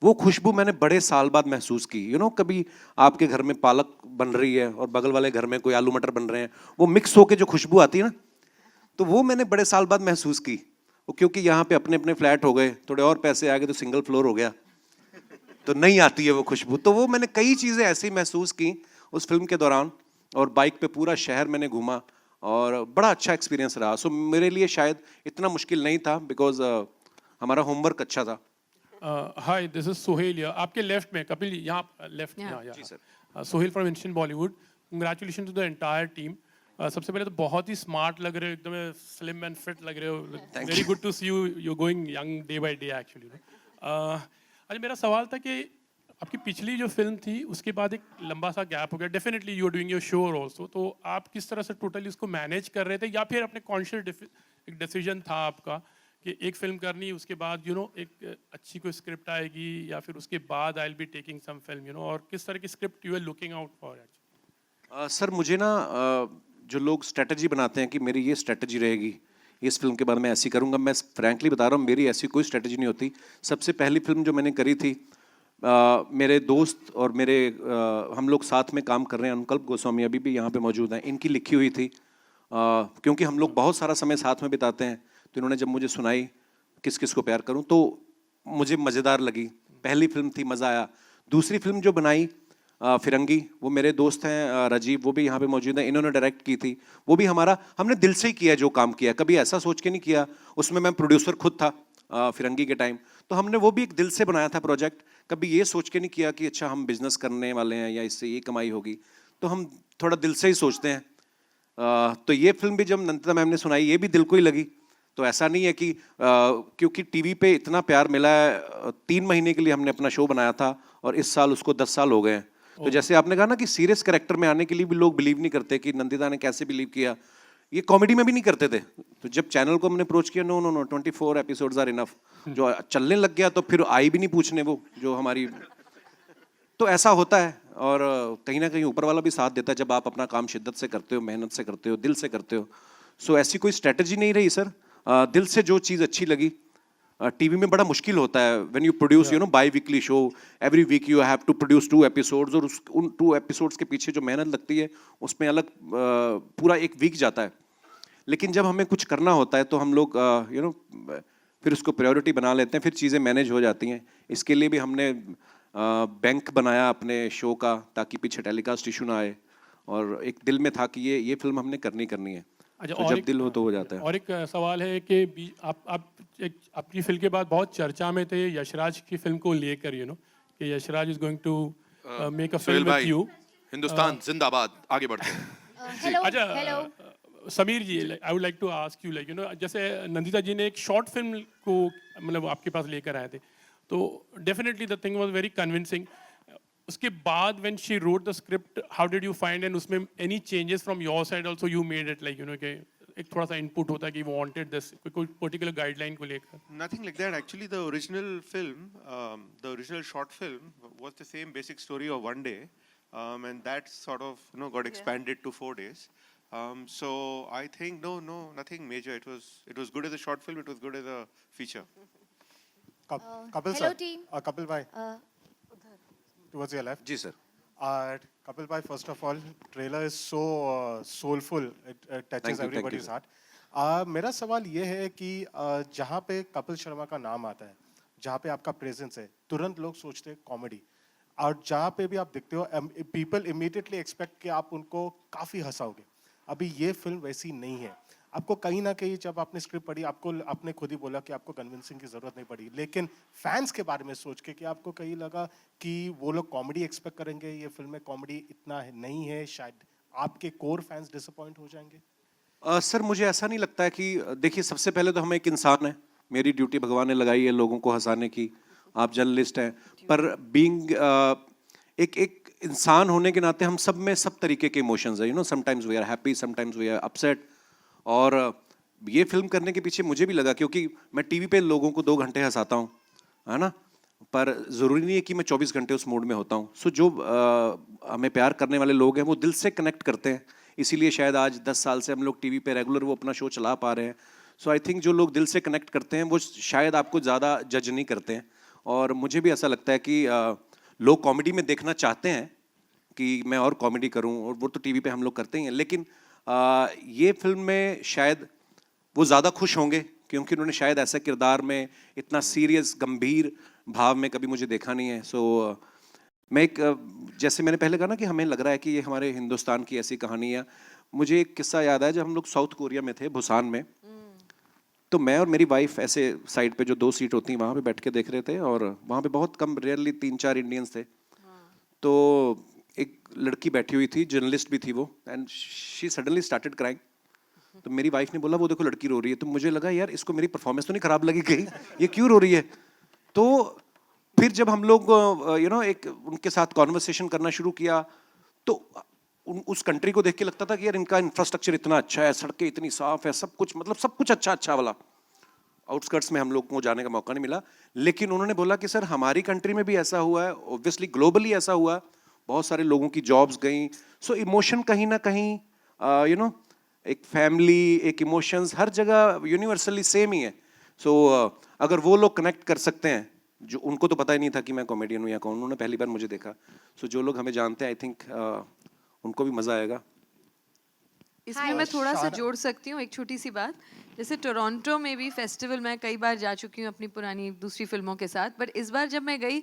वो खुशबू मैंने बड़े साल बाद महसूस की. कभी आपके घर में पालक बन रही है और बगल वाले घर में कोई आलू मटर बन रहे हैं, वो मिक्स होके जो खुशबू आती है ना, तो वो मैंने बड़े साल बाद महसूस की. वो क्योंकि यहाँ पे अपने अपने फ्लैट हो गए, थोड़े और पैसे आ गए तो सिंगल फ्लोर हो गया, तो नहीं आती है वो खुशबू. तो वो मैंने कई चीज़ें ऐसी महसूस की उस फिल्म के दौरान. और बाइक पे पूरा शहर मैंने घूमा और बड़ा अच्छा एक्सपीरियंस रहा. सो मेरे लिए शायद इतना मुश्किल नहीं था, बिकॉज हमारा होमवर्क अच्छा था. Hi, this is Sohail. आपके लेफ्ट में कपिल, यहाँ लेफ्ट. जी sir. Sohail from Instant Bollywood. Congratulation to the entire team. सबसे पहले तो बहुत ही स्मार्ट लग रहे हो, एकदम स्लिम एंड फिट लग रहे हो. Very good to see you. You going young day by day actually. अच्छा, मेरा सवाल था कि आपकी पिछली जो फिल्म थी उसके बाद एक लंबा सा गैप हो गया. Definitely you are doing your show also. तो आप किस तरह से टोटली इसको मैनेज कर रहे थे, या फिर अपने कॉन्शियस एक डिसीजन था आपका कि एक फिल्म करनी, उसके बाद एक अच्छी कोई स्क्रिप्ट आएगी, या फिर उसके बाद I will be taking some film, और किस तरह की script you are looking out for? Sir मुझे ना जो लोग स्ट्रेटजी बनाते हैं कि मेरी ये स्ट्रेटजी रहेगी, इस फिल्म के बाद मैं ऐसी करूँगा, मैं फ्रैंकली बता रहा हूँ, मेरी ऐसी कोई स्ट्रेटजी नहीं होती. सबसे पहली फिल्म जो मैंने करी थी, मेरे दोस्त और हम लोग साथ में काम कर रहे हैं, अनुकल्प गोस्वामी अभी भी यहाँ पे मौजूद हैं, इनकी लिखी हुई थी. क्योंकि हम लोग बहुत सारा समय साथ में बिताते हैं, तो इन्होंने जब मुझे सुनाई किस किस को प्यार करूं, तो मुझे मज़ेदार लगी. पहली फिल्म थी, मज़ा आया. दूसरी फिल्म जो बनाई फिरंगी, वो मेरे दोस्त हैं राजीव, वो भी यहाँ पे मौजूद हैं, इन्होंने डायरेक्ट की थी. वो भी हमने दिल से ही किया जो काम किया, कभी ऐसा सोच के नहीं किया. उसमें मैं प्रोड्यूसर खुद था फिरंगी के टाइम, तो हमने वो भी एक दिल से बनाया था प्रोजेक्ट. कभी ये सोच के नहीं किया कि अच्छा हम बिजनेस करने वाले हैं या इससे ये कमाई होगी, तो हम थोड़ा दिल से ही सोचते हैं. तो ये फिल्म भी जब नंदिता मैम ने सुनाई, ये भी दिल को ही लगी. तो ऐसा नहीं है कि क्योंकि टीवी पे इतना प्यार मिला है, 3 महीने के लिए हमने अपना शो बनाया था और इस साल उसको 10 साल हो गए हैं. तो जैसे आपने कहा ना कि सीरियस कैरेक्टर में आने के लिए भी लोग बिलीव नहीं करते कि नंदिता ने कैसे बिलीव किया, ये कॉमेडी में भी नहीं करते थे. तो जब चैनल को हमने अप्रोच किया, no no no 24 episodes are enough, जो चलने लग गया तो फिर आई भी नहीं पूछने वो जो हमारी. तो ऐसा होता है, और कहीं ना कहीं ऊपर वाला भी साथ देता है जब आप अपना काम शिद्दत से करते हो, मेहनत से करते हो, दिल से करते हो. सो ऐसी कोई स्ट्रेटजी नहीं रही सर. दिल से जो चीज़ अच्छी लगी. टीवी में बड़ा मुश्किल होता है when you produce biweekly show, every week you have to produce 2 episodes, और उन 2 एपिसोड्स के पीछे जो मेहनत लगती है उसमें अलग पूरा एक वीक जाता है. लेकिन जब हमें कुछ करना होता है तो हम लोग फिर उसको प्रायोरिटी बना लेते हैं, फिर चीज़ें मैनेज हो जाती हैं. इसके लिए भी हमने बैंक बनाया अपने शो का, ताकि पीछे टेलीकास्ट इशू ना आए, और एक दिल में था कि ये फिल्म हमने करनी है. अच्छा, तो जब दिल हो तो हो जाता है. और एक सवाल है कि आप आपकी फिल्म के बाद बहुत चर्चा में थे यशराज की फिल्म को लेकर, कि Yashraj is going to make a film with you. Hindustan जिंदाबाद. आगे बढ़ते हैं. अच्छा, Sameer ji, I would like to ask you, जैसे नंदिता जी ने एक शॉर्ट फिल्म को मतलब आपके पास लेकर आए थे, तो definitely the thing was very convincing. उसके बाद when she wrote the script, how did you find, and उसमें any changes from your side also you made it, कि एक थोड़ा सा इनपुट होता है कि वांटेड दिस, कोई पर्टिकुलर गाइडलाइन को लेकर? Nothing like that. Actually, the original film, the original short film, was the same basic story of one day, and that sort of got expanded to 4 days. So I think no, nothing major. It was good as a short film. It was good as a feature. Kapil hello sir. team. Kapil bhai. Towards your left. जी sir. Kapil bhai, first of all, trailer is so soulful. It touches Thank you, everybody's heart. मेरा सवाल ये है कि जहाँ पे कपिल शर्मा का नाम आता है, जहाँ पे आपका प्रेजेंस है, तुरंत लोग सोचते हैं कॉमेडी, और जहाँ पे भी आप दिखते हो, पीपल इमीडिएटली एक्सपेक्ट कि आप उनको काफी हंसाओगे. अभी ये फिल्म वैसी नहीं है. आपको कहीं ना कहीं जब आपने स्क्रिप्ट पढ़ी, आपने खुद ही बोला कि आपको कन्विंसिंग की जरूरत नहीं पड़ी, लेकिन फैंस के बारे में सोच के कि आपको कहीं लगा कि वो लोग कॉमेडी एक्सपेक्ट करेंगे, ये फिल्म में कॉमेडी इतना नहीं है, शायद आपके कोर फैंस डिसअपॉइंट हो जाएंगे. सर मुझे ऐसा नहीं लगता है कि देखिए सबसे पहले तो हम एक इंसान है, मेरी ड्यूटी भगवान ने लगाई है लोगों को हंसाने की, आप जर्नलिस्ट हैं, पर बीइंग एक इंसान होने के नाते हम सब में सब तरीके के इमोशंस है, sometimes we are happy, sometimes we are upset. और ये फिल्म करने के पीछे मुझे भी लगा, क्योंकि मैं टीवी पे लोगों को 2 घंटे हंसाता हूँ, है ना, पर ज़रूरी नहीं है कि मैं 24 घंटे उस मूड में होता हूँ. सो जो हमें प्यार करने वाले लोग हैं वो दिल से कनेक्ट करते हैं, इसीलिए शायद आज 10 साल से हम लोग टीवी पे रेगुलर वो अपना शो चला पा रहे हैं. सो आई थिंक जो लोग दिल से कनेक्ट करते हैं वो शायद आपको ज़्यादा जज नहीं करते हैं. और मुझे भी ऐसा लगता है कि लोग कॉमेडी में देखना चाहते हैं कि मैं और कॉमेडी करूं, और वो तो टीवी पे हम लोग करते ही हैं, लेकिन ये फिल्म में शायद वो ज़्यादा खुश होंगे, क्योंकि उन्होंने शायद ऐसा किरदार में इतना सीरियस गंभीर भाव में कभी मुझे देखा नहीं है. सो मैं एक जैसे मैंने पहले कहा ना कि हमें लग रहा है कि ये हमारे हिंदुस्तान की ऐसी कहानी है. मुझे एक किस्सा याद है, जब हम लोग साउथ कोरिया में थे, बुसान में, तो मैं और मेरी वाइफ ऐसे साइड पे जो 2 सीट होती हैं वहाँ पे बैठ के देख रहे थे, और वहाँ पे बहुत कम, रेयरली 3-4 इंडियंस थे. तो एक लड़की बैठी हुई थी, जर्नलिस्ट भी थी वो, and she suddenly started crying. तो मेरी वाइफ ने बोला वो देखो लड़की रो रही है. तो मुझे लगा यार इसको मेरी परफॉर्मेंस तो नहीं खराब लगी कहीं, ये क्यों रो रही है. तो फिर जब हम लोग एक उनके साथ कॉन्वर्सेशन करना शुरू किया, तो उस कंट्री को देख के लगता था कि यार इनका इंफ्रास्ट्रक्चर इतना अच्छा है, सड़कें इतनी साफ है, सब कुछ, मतलब सब कुछ अच्छा वाला. आउटस्कर्ट्स में हम लोग को जाने का मौका नहीं मिला, लेकिन उन्होंने बोला कि सर हमारी कंट्री में भी ऐसा हुआ है, ऑब्वियसली ग्लोबली ऐसा हुआ है, बहुत सारे लोगों की जॉब्स गई. सो इमोशन कहीं ना कहीं एक फैमिली, एक इमोशंस हर जगह यूनिवर्सली सेम ही है. सो अगर वो लोग कनेक्ट कर सकते हैं, जो उनको तो पता ही नहीं था कि मैं कॉमेडियन हूँ या कौन, उन्होंने पहली बार मुझे देखा. सो जो लोग हमें जानते हैं, आई थिंक उनको भी मज़ा आएगा. इसमें मैं थोड़ा सा जोड़ सकती हूँ एक छोटी सी बात. जैसे टोरंटो में भी फेस्टिवल मैं कई बार जा चुकी हूँ अपनी पुरानी दूसरी फिल्मों के साथ, बट इस बार जब मैं गई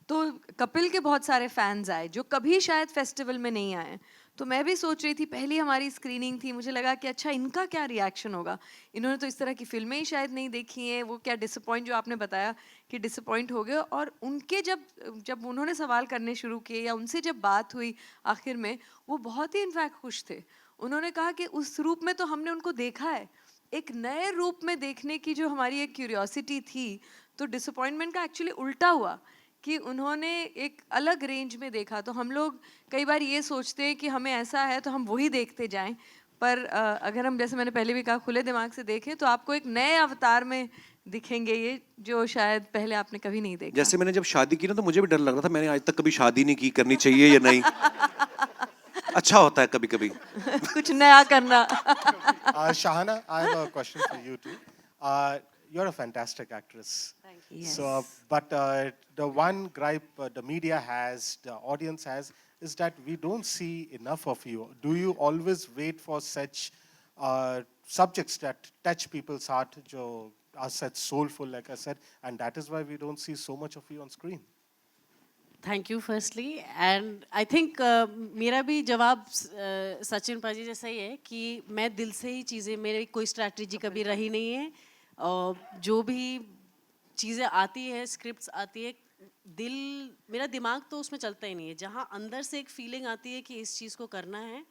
तो कपिल के बहुत सारे फैंस आए जो कभी शायद फेस्टिवल में नहीं आए. तो मैं भी सोच रही थी, पहली हमारी स्क्रीनिंग थी, मुझे लगा कि अच्छा इनका क्या रिएक्शन होगा, इन्होंने तो इस तरह की फिल्में ही शायद नहीं देखी हैं, वो क्या डिसअपॉइंट, जो आपने बताया कि डिसअपॉइंट हो गए. और उनके जब उन्होंने सवाल करने शुरू किए या उनसे जब बात हुई आखिर में, वो बहुत ही इनफैक्ट खुश थे. उन्होंने कहा कि उस रूप में तो हमने उनको देखा है, एक नए रूप में देखने की जो हमारी एक क्यूरियोसिटी थी, तो डिसअपॉइंटमेंट का एक्चुअली उल्टा हुआ कि उन्होंने एक अलग रेंज में देखा. तो हम लोग कई बार ये सोचते हैं कि हमें ऐसा है तो हम वही देखते जाएं, पर अगर हम, जैसे मैंने पहले भी कहा, खुले दिमाग से देखें तो आपको एक नए अवतार में दिखेंगे ये, जो शायद पहले आपने कभी नहीं देखा. जैसे मैंने जब शादी की ना, तो मुझे भी डर लग रहा था, मैंने आज तक कभी शादी नहीं की, करनी चाहिए या नहीं. अच्छा होता है कभी कभी कुछ नया करना. Shahana, I have a question for you too. You're a fantastic actress. Thank you. Yes. So, but the one gripe the media has, the audience has, is that we don't see enough of you. Do you always wait for such subjects that touch people's heart, jo are such soulful, like I said, and that is why we don't see so much of you on screen? Thank you firstly, and I think मेरा भी जवाब सचिन पाजी जैसा ही है कि मैं दिल से ही चीज़ें, मेरी कोई स्ट्रैटेजी कभी रही नहीं है. जो भी चीज़ें आती है, स्क्रिप्ट्स आती है, मेरा दिमाग तो उसमें चलता ही नहीं है. जहाँ अंदर से एक फीलिंग आती है कि इस चीज़ को करना है,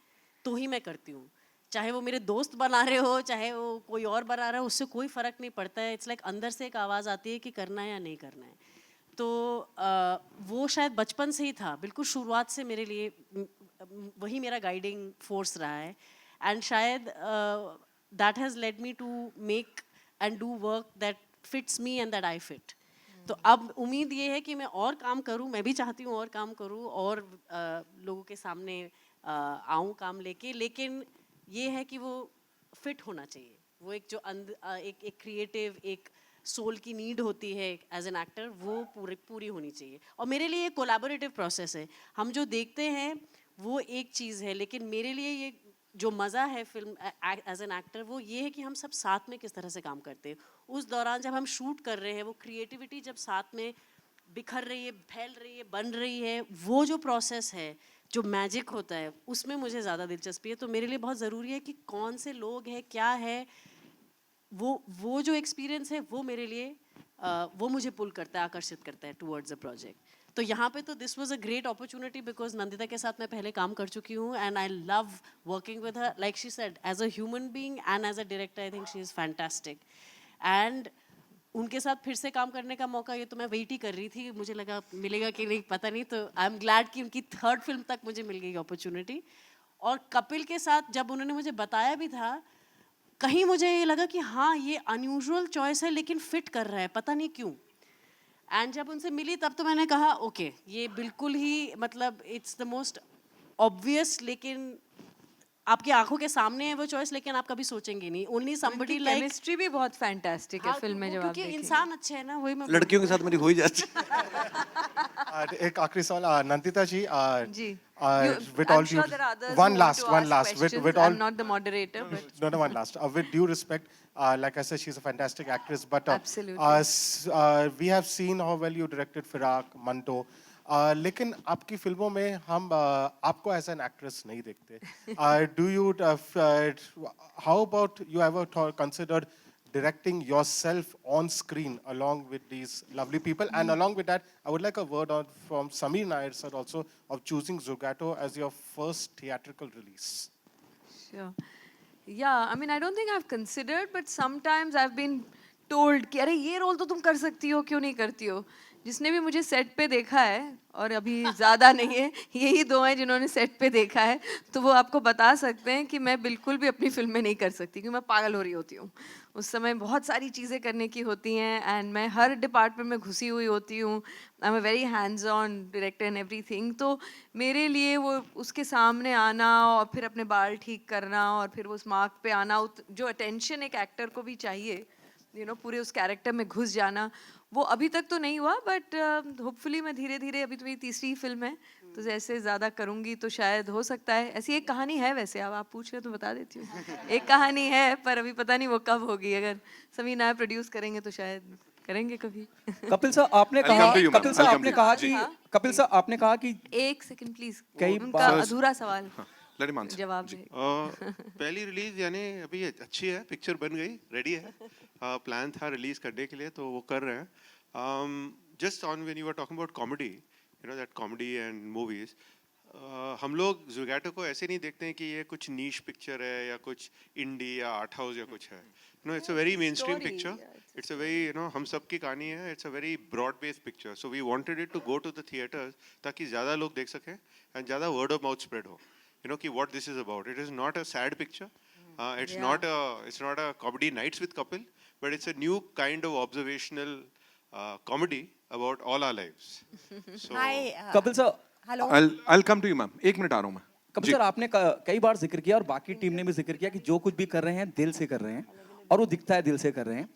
तो ही मैं करती हूँ. चाहे वो मेरे दोस्त बना रहे हो, चाहे वो कोई और बना रहा है, उससे कोई फ़र्क नहीं पड़ता है. इट्स लाइक अंदर से एक आवाज़ आती है कि करना है या नहीं करना है. तो वो शायद बचपन से ही था, बिल्कुल शुरुआत से मेरे लिए वही मेरा गाइडिंग फोर्स रहा है. एंड शायद that has led me to make and do work that fits me and that I fit. तो अब उम्मीद ये है कि मैं और काम करूं, मैं भी चाहती हूं और काम करूं और लोगों के सामने आऊं काम लेके, लेकिन ये है कि वो फिट होना चाहिए. वो एक जो एक क्रिएटिव, एक सोल की नीड होती है एज एन एक्टर, वो पूरी होनी चाहिए। और मेरे लिए ये कोलैबोरेटिव प्रोसेस है। हम जो देखते हैं वो एक चीज़ है, लेकिन मेरे लिए ये जो मज़ा है फिल्म एज एन एक्टर, वो ये है कि हम सब साथ में किस तरह से काम करते हैं। उस दौरान जब हम शूट कर रहे हैं, वो क्रिएटिविटी जब साथ में बिखर रही है, फैल रही है, बन रही है, वो जो प्रोसेस है, जो मैजिक होता है, उसमें मुझे ज़्यादा दिलचस्पी है। तो मेरे लिए बहुत ज़रूरी है कि कौन से लोग हैं, क्या है, वो जो एक्सपीरियंस है, वो मेरे लिए वो मुझे पुल करता है, आकर्षित करता है टुवर्ड्स अ प्रोजेक्ट। तो यहाँ पे तो this was a great opportunity because Nandita के साथ मैं पहले काम कर चुकी हूँ and I love working with her. Like she said, as a human being and as a director I think she is fantastic. And उनके साथ फिर से काम करने का मौका, ये तो मैं वेट ही कर रही थी, मुझे लगा मिलेगा कि नहीं पता नहीं। तो आई एम ग्लैड कि उनकी थर्ड फिल्म तक मुझे मिल गई अपॉर्चुनिटी। और कपिल के साथ जब उन्होंने मुझे बताया भी था, कहीं मुझे ये लगा कि हाँ ये अनयूजुअल चॉइस है लेकिन फिट कर रहा है, पता नहीं क्यों। एंड जब उनसे मिली तब तो मैंने कहा ओके, ये बिल्कुल ही मतलब इट्स द मोस्ट ऑब्वियस, लेकिन आपकी आंखों के सामने है वो चॉइस, लेकिन आप कभी सोचेंगे नहीं। ओनली समबडी लाइक केमिस्ट्री भी बहुत फैंटास्टिक है फिल्म में जब आप क्योंकि देखेंगे। इंसान अच्छे हैं ना, वही मैं लड़कियों के साथ मेरी हो ही जाती है। एक आखिरी सवाल नंदिता जी, जी, with I'm all sure due, there are others one who want last, to one ask last, questions. with all, I'm not the moderator, but no, one last. With due respect, like I said, she's a fantastic actress, but Absolutely. we have seen how well you directed Firak, Manto. लेकिन आपकी फिल्मों में हम आपको एज एन एक्ट्रेस नहीं देखते। Do you how about you ever considered directing yourself on screen along with these lovely people? And along with that, I would like a word on from Sameer Nair sir also of choosing Zugato as your first theatrical release. Sure. Yeah, I mean, I don't think I've considered, but sometimes I've been told कि अरे ये रोल तो तुम कर सकती हो, क्यों नहीं करती हो। जिसने भी मुझे सेट पे देखा है, और अभी ज़्यादा नहीं है, यही दो हैं जिन्होंने सेट पे देखा है, तो वो आपको बता सकते हैं कि मैं बिल्कुल भी अपनी फिल्म में नहीं कर सकती, क्योंकि मैं पागल हो रही होती हूँ। उस समय बहुत सारी चीज़ें करने की होती हैं एंड मैं हर डिपार्टमेंट में घुसी हुई होती हूँ। I am a very hands on director and everything. तो मेरे लिए वो उसके सामने आना और फिर अपने बाल ठीक करना और फिर वो उस मार्क पे आना, जो अटेंशन एक एक्टर को भी चाहिए, पूरे उस कैरेक्टर में घुस जाना, वो अभी तक तो नहीं हुआ। बट होपफुली मैं धीरे धीरे, अभी तो मेरी तीसरी फिल्म है, तो जैसे ज़्यादा करूँगी तो शायद हो सकता है। ऐसी एक कहानी है वैसे, अब आप पूछ रहे हो तो बता देती हूँ। एक कहानी है, पर अभी पता नहीं वो कब होगी। अगर समीर नायर प्रोड्यूस करेंगे तो शायद करेंगे कभी। कपिल सर आपने I'll कहा, come to you, ma'am. Kapil sir I'll come आपने to you. कहा जी. कि कपिल सर आपने कहा कि एक सेकंड प्लीज, कई उनका बार- अधूरा सवाल Let him answer. जवाब है। पहली रिलीज यानी अभी अच्छी है, पिक्चर बन गई, रेडी है। प्लान था रिलीज करने के लिए, तो वो कर रहे हैं। Just on when you were talking about comedy, you know that comedy and movies, हम लोग जुगैटो को ऐसे नहीं देखते हैं कि ये कुछ नीश पिक्चर है या कुछ इंडी या आर्ट हाउस या कुछ है। No, it's a very mainstream Story, picture. yeah, it's a very, you know, हम सब की कहानी है। It's a very broad based picture, so we wanted it to go to the theatres ताकि ज़्यादा लोग देख सकें एंड ज़्यादा वर्ड ऑफ माउथ स्प्रेड हो, you know, ki what this is about. It is not a sad picture. It's not a comedy nights with Kapil, but it's a new kind of observational comedy about all our lives. So Kapil sir hello I'll come to you, ma'am. एक मिनट आ रहा हूँ मैं। कपिल सर आपने कई बार जिक्र किया और बाकी टीम ने भी जिक्र किया कि जो कुछ भी कर रहे हैं दिल से कर रहे हैं, और वो दिखता है दिल से कर रहे हैं।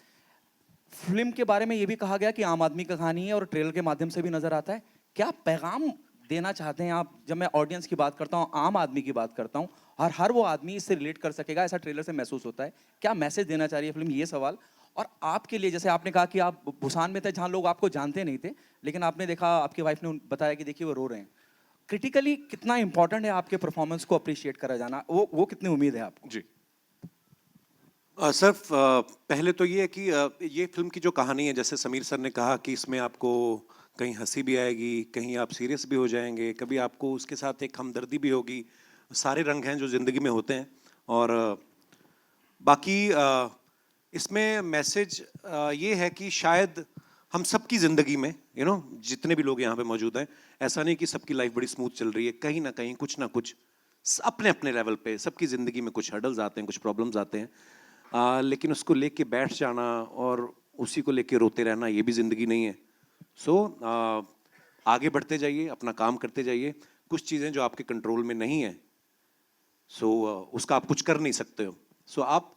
फिल्म के बारे में ये भी कहा गया कि आम आदमी का कहानी है और ट्रेलर के माध्यम से भी नजर आता है। क्या पैगाम देना चाहते हैं आप? जब मैं ऑडियंस की बात करता हूँ, आम आदमी की बात करता हूँ, और हर वो आदमी इससे रिलेट कर सकेगा, ऐसा ट्रेलर से महसूस होता है। क्या मैसेज देना चाह रही है फिल्म, ये सवाल। और आपके लिए, जैसे आपने कहा कि आप भूसान में थे जहाँ लोग आपको जानते नहीं थे, लेकिन आपने देखा, आपकी वाइफ ने बताया कि देखिए वो रो रहे हैं। क्रिटिकली कितना इंपॉर्टेंट है आपके परफॉर्मेंस को अप्रिशिएट करा जाना, वो कितनी उम्मीद है आपको? जी। सर पहले तो ये है कि ये फिल्म की जो कहानी है, जैसे समीर सर ने कहा कि इसमें आपको कहीं हंसी भी आएगी, कहीं आप सीरियस भी हो जाएंगे, कभी आपको उसके साथ एक हमदर्दी भी होगी। सारे रंग हैं जो ज़िंदगी में होते हैं। और बाकी इसमें मैसेज ये है कि शायद हम सबकी ज़िंदगी में, जितने भी लोग यहाँ पे मौजूद हैं, ऐसा नहीं कि सबकी लाइफ बड़ी स्मूथ चल रही है। कहीं ना कहीं कुछ ना कुछ अपने अपने लेवल पे सबकी ज़िंदगी में कुछ हर्डल्स आते हैं, कुछ प्रॉब्लम्स आते हैं। लेकिन उसको लेके बैठ जाना और उसी को लेके रोते रहना, ये भी ज़िंदगी नहीं है। सो आगे बढ़ते जाइए, अपना काम करते जाइए। कुछ चीज़ें जो आपके कंट्रोल में नहीं है, उसका आप कुछ कर नहीं सकते हो। आप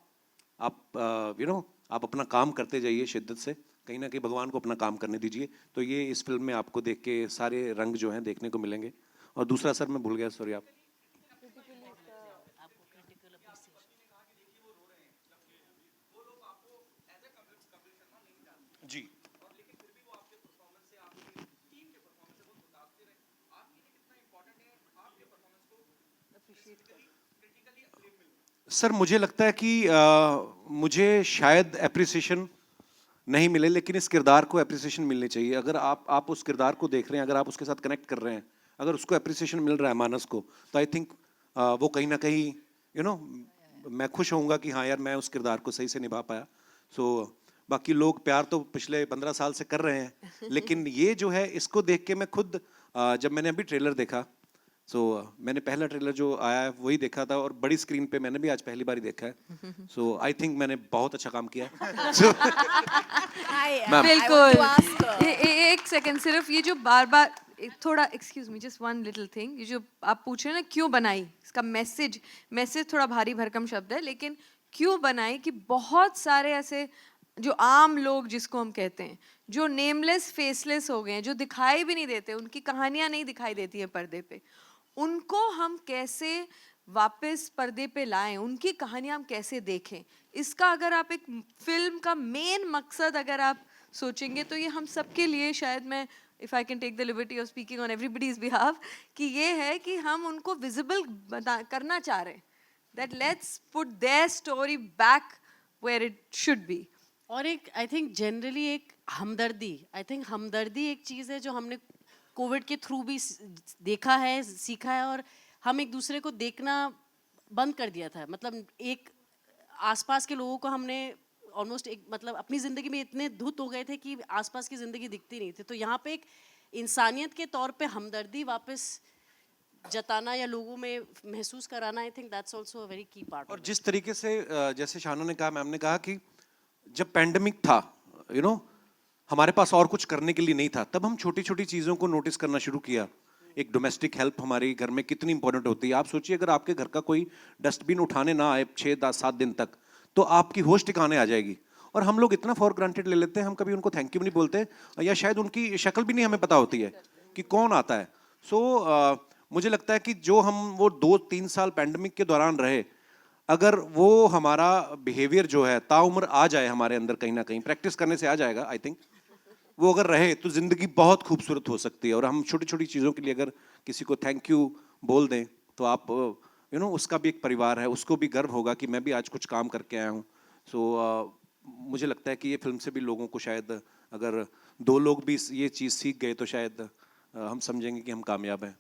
आप अपना काम करते जाइए शिद्दत से। कहीं ना कहीं भगवान को अपना काम करने दीजिए। तो ये इस फिल्म में आपको देख के सारे रंग जो हैं देखने को मिलेंगे। और दूसरा सर मैं भूल गया, सॉरी आप। जी सर मुझे लगता है कि मुझे शायद एप्रिसिएशन नहीं मिले, लेकिन इस किरदार को एप्रिसिएशन मिलनी चाहिए। अगर आप उस किरदार को देख रहे हैं, अगर आप उसके साथ कनेक्ट कर रहे हैं, अगर उसको एप्रिसिएशन मिल रहा है मानस को, तो आई थिंक वो कहीं ना कहीं मैं खुश होऊंगा कि हाँ यार मैं उस किरदार को सही से निभा पाया। सो बाकी लोग प्यार तो पिछले 15 साल से कर रहे हैं, लेकिन ये जो है इसको देख के मैं खुद जब मैंने अभी ट्रेलर देखा, मैंने पहला ट्रेलर जो आया है वही देखा था, और बड़ी स्क्रीन पे मैंने भी आज पहली बार ही देखा है। सो आई थिंक मैंने बहुत अच्छा काम किया है। So, बिल्कुल। एक सेकंड, सिर्फ ये जो बार बार थोड़ा excuse me, just one little thing, ये जो आप पूछ रहे हैं ना क्यों बनाई, इसका मैसेज थोड़ा भारी भरकम शब्द है, लेकिन क्यों बनाई कि बहुत सारे ऐसे जो आम लोग जिसको हम कहते हैं, जो नेमलेस फेसलेस हो गए हैं, जो दिखाई भी नहीं देते, उनकी कहानियां नहीं दिखाई देती है पर्दे पे, उनको हम कैसे वापस पर्दे पे लाएं, उनकी कहानियां हम कैसे देखें, इसका अगर आप एक फिल्म का मेन मकसद अगर आप सोचेंगे तो ये हम सबके लिए, शायद मैं if I can take the liberty of speaking on everybody's behalf, कि ये है कि हम उनको विजिबल करना चाह रहे हैं, that let's put their story back where it should be. और एक आई थिंक जनरली एक हमदर्दी, आई थिंक हमदर्दी एक चीज़ है जो हमने कोविड के थ्रू भी देखा है, सीखा है, और हम एक दूसरे को देखना बंद कर दिया था। मतलब एक आसपास के लोगों को हमने ऑलमोस्ट एक मतलब अपनी ज़िंदगी में इतने धुत हो गए थे कि आसपास की ज़िंदगी दिखती नहीं थी। तो यहाँ पे एक इंसानियत के तौर पे हमदर्दी वापस जताना या लोगों में महसूस कराना, I think that's also a very की पार्ट। और जिस तरीके से जैसे शाना ने कहा, मैम ने कहा कि जब पैंडेमिक था, हमारे पास और कुछ करने के लिए नहीं था, तब हम छोटी छोटी चीज़ों को नोटिस करना शुरू किया। एक डोमेस्टिक हेल्प हमारे घर में कितनी इंपॉर्टेंट होती है। आप सोचिए अगर आपके घर का कोई डस्टबिन उठाने ना आए 6-7 दिन तक, तो आपकी होश ठिकाने आ जाएगी। और हम लोग इतना फॉर ग्रांटेड ले लेते हैं, हम कभी उनको थैंक यू नहीं बोलते, या शायद उनकी शक्ल भी नहीं हमें पता होती है कि कौन आता है। सो मुझे लगता है कि जो हम वो 2-3 साल पैंडेमिक के दौरान रहे, अगर वो हमारा बिहेवियर जो है ताउम्र आ जाए हमारे अंदर, कहीं ना कहीं प्रैक्टिस करने से आ जाएगा, आई थिंक वो अगर रहे तो जिंदगी बहुत खूबसूरत हो सकती है। और हम छोटी छोटी चीज़ों के लिए अगर किसी को थैंक यू बोल दें, तो आप उसका भी एक परिवार है, उसको भी गर्व होगा कि मैं भी आज कुछ काम करके आया हूँ। सो मुझे लगता है कि ये फिल्म से भी लोगों को शायद अगर 2 लोग भी ये चीज़ सीख गए तो शायद हम समझेंगे कि हम कामयाब हैं।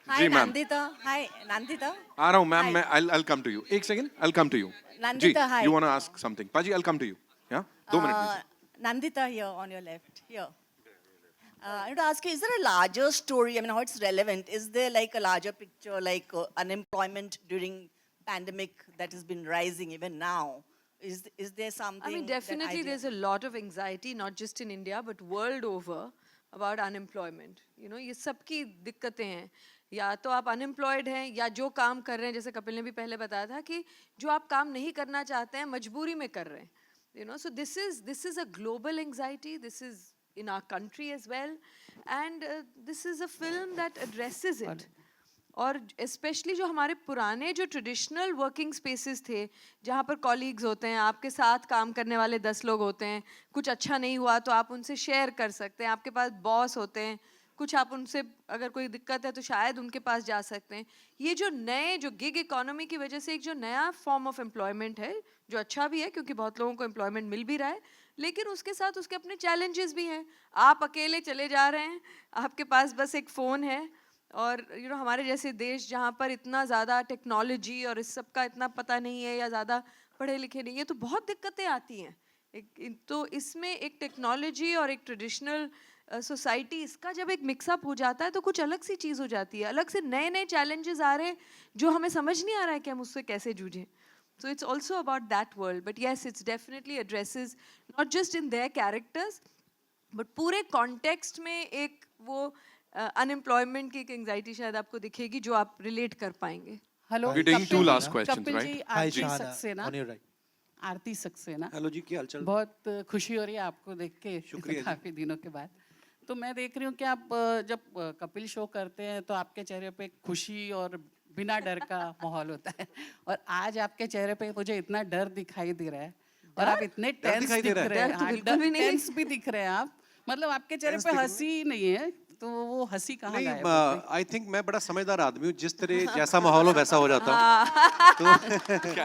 जी मैम। हाय नंदिता। आ रहा हूँ मैम, मैं I'll come to you. एक second, I'll come to you. Nandita, hi. You want to ask something? Paji, I'll come to you. Yeah? 2 minutes, please. Nandita here on your left. Here. I want to ask you, is there a larger story? I mean, how it's relevant? Is there like a larger picture, like unemployment during pandemic that has been rising even now? Is there something? I mean, definitely there's a lot of anxiety, not just in India, but world over about unemployment. ये सबकी दिक्कतें हैं। या तो आप अनएम्प्लॉयड हैं, या जो काम कर रहे हैं, जैसे कपिल ने भी पहले बताया था कि जो आप काम नहीं करना चाहते हैं मजबूरी में कर रहे हैं। So this is a global anxiety. This is in our country as well, and this is a film that addresses it. और स्पेशली जो हमारे पुराने जो ट्रेडिशनल वर्किंग स्पेसेस थे, जहाँ पर कॉलीग्स होते हैं, आपके साथ काम करने वाले 10 लोग होते हैं, कुछ अच्छा नहीं हुआ तो आप उनसे शेयर कर सकते हैं, आपके पास बॉस होते हैं, कुछ आप उनसे अगर कोई दिक्कत है तो शायद उनके पास जा सकते हैं। ये जो नए जो गिग इकोनॉमी की वजह से एक जो नया फॉर्म ऑफ एम्प्लॉयमेंट है, जो अच्छा भी है क्योंकि बहुत लोगों को एम्प्लॉयमेंट मिल भी रहा है, लेकिन उसके साथ उसके अपने चैलेंजेस भी हैं। आप अकेले चले जा रहे हैं, आपके पास बस एक फ़ोन है, और हमारे जैसे देश जहाँ पर इतना ज़्यादा टेक्नोलॉजी और इस सब का इतना पता नहीं है, या ज़्यादा पढ़े लिखे नहीं है, तो बहुत दिक्कतें आती हैं। तो इसमें एक टेक्नोलॉजी और एक ट्रेडिशनल सोसाइटी, इसका जब एक मिक्सअप हो जाता है तो कुछ अलग सी चीज़ हो जाती है, अलग से नए नए चैलेंजेस आ रहे हैं जो हमें समझ नहीं आ रहा है कि हम उससे कैसे जूझें। So it's also about that world, but yes, it's definitely addresses not just in their characters, but पूरे context में एक वो unemployment की एक anxiety शायद आपको दिखेगी जो आप relate कर पाएंगे। Hello, We're taking 2 last questions, Kapil right? जी, Hi, आप Shahana, Saxena. on your right. Aarti Saxena. Hello ji, क्या हालचाल? बहुत खुशी हो रही है आपको देख के शुक्रिया जी। काफी दिनों के बाद। तो मैं देख रही हूँ कि आप जब कपिल शो करते हैं तो आपके चेहरे पे खुशी और बिना डर का माहौल होता है, और आज आपके चेहरे पे मुझे इतना डर दिखाई दे रहा है और आप इतने टेंस दिखाई दे दिख रहा है? रहे हैं। डर तो हाँ, बिल्कुल भी नहीं। टेंस भी दिख रहे हैं आप, मतलब आपके चेहरे Tense पे दिख रहे हंसी नहीं है, तो वो हंसी कहाँ नहीं, गायब हो गई? आई थिंक मैं बड़ा समझदार आदमी हूँ, जिस तरह जैसा माहौल हो वैसा हो जाता हूँ।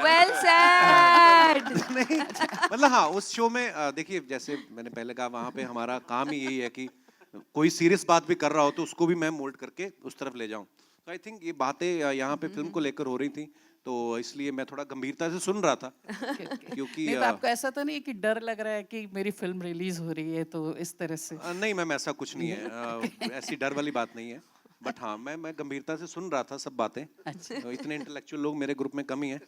Well said. नहीं, मतलब हाँ, उस शो में देखिए, जैसे मैंने पहले कहा, वहाँ पे हमारा काम ही यही है कि कोई सीरियस बात भी कर रहा हो तो उसको भी मैं मोल्ड करके उस तरफ ले जाऊँ। तो आई थिंक ये बातें यहाँ पे फिल्म को लेकर हो रही थी, तो इसलिए मैं थोड़ा गंभीरता से सुन रहा था, क्योंकि नहीं तो आपको ऐसा तो नहीं है कि डर लग रहा है कि मेरी फिल्म रिलीज हो रही है तो इस तरह से? नहीं मैम, ऐसा कुछ नहीं है, ऐसी डर वाली बात नहीं है, बट हाँ, मैं गंभीरता से सुन रहा था सब बातें। तो इतने इंटेलेक्चुअल लोग मेरे ग्रुप में कम ही हैं,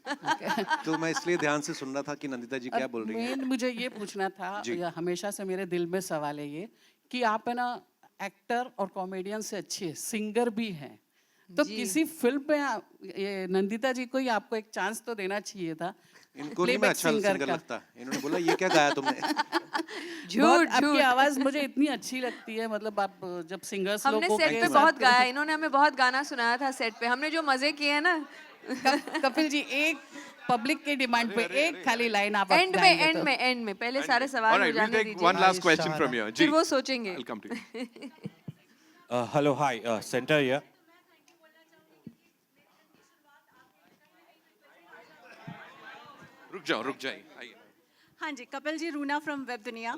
तो मैं इसलिए ध्यान से सुन रहा था कि नंदिता जी क्या बोल रही हैं। मेन मुझे ये पूछना था, या हमेशा से मेरे दिल में सवाल है ये, कि आप है ना एक्टर और कॉमेडियन से अच्छी है, सिंगर भी हैं, तो किसी फिल्म में ये नंदिता जी को ही आपको एक चांस तो देना चाहिए था। इनको नहीं मैं अच्छा सिंगर लगता, इन्होंने बोला ये क्या गाया तुमने। झूठ, आपकी आवाज मुझे इतनी अच्छी लगती है, मतलब आप जब सिंगर्स हमने लोगों सेट पे बहुत गाया, इन्होंने हमें बहुत गाना सुनाया था सेट पे, हमने जो मजे किए हैं ना। कपिल जी, एक पब्लिक की डिमांड पे एक खाली लाइन आप एंड में गाएंगे एंड तो। में एंड में पहले सारे सवाल हो Alright, we'll जाने take दीजिए, one last question from here. फिर जी, वो सोचेंगे। I'll come to you. Hello, hi, Center here. रुक जाइए, आइए। हाँ जी, कपिल जी, रूना फ्रॉम वेब दुनिया।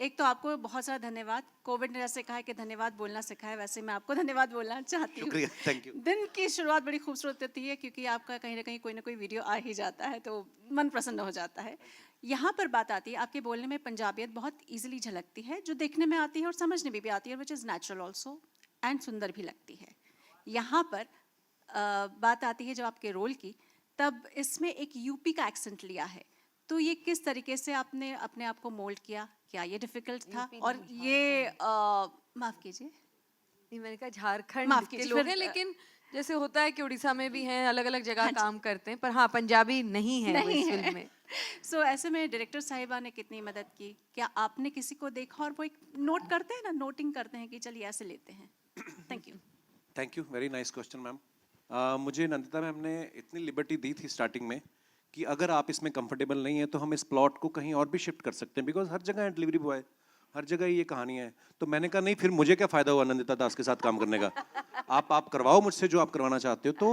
एक तो आपको बहुत सारा धन्यवाद, कोविड ने जैसे कहा है कि धन्यवाद बोलना सिखाया, वैसे मैं आपको धन्यवाद बोलना चाहती हूँ। शुक्रिया, थैंक यू। दिन की शुरुआत बड़ी खूबसूरत होती है क्योंकि आपका कहीं ना कोई वीडियो आ ही जाता है तो मन प्रसन्न हो जाता है। यहाँ पर बात आती है, आपके बोलने में पंजाबियत बहुत ईजिली झलकती है, जो देखने में आती है और समझने में भी आती है, which is natural also and सुंदर भी लगती है। यहाँ पर बात आती है जब आपके रोल की, तब इसमें एक यूपी का एक्सेंट लिया है, तो ये किस तरीके से आपने अपने आप को मोल्ड किया? क्या ये डिफिकल्ट था? और ये माफ कीजिए, नहीं, मैंने कहा झारखंड माफ के कीजिए, लोग फिर- हैं, लेकिन जैसे होता है कि उड़ीसा में भी हैं, अलग अलग जगह काम करते हैं, पर हाँ, पंजाबी नहीं है वो इस फिल्म में। सो ऐसे में डायरेक्टर साहिबा ने कितनी मदद की? क्या आपने किसी को देखा और वो एक नोट करते हैं ना, नोटिंग करते हैं कि चलिए ऐसे लेते हैं? Thank you. Thank you, very nice question ma'am. मुझे नंदिता मैम ने इतनी लिबर्टी दी थी स्टार्टिंग में कि अगर आप इसमें कंफर्टेबल नहीं है तो हम इस प्लॉट को कहीं और भी शिफ्ट कर सकते हैं, बिकॉज हर जगह डिलीवरी बॉय, हर जगह ये कहानी है। तो मैंने कहा नहीं, फिर मुझे क्या फ़ायदा हुआ नंदिता दास के साथ काम करने का। आप करवाओ मुझसे जो आप करवाना चाहते हो। तो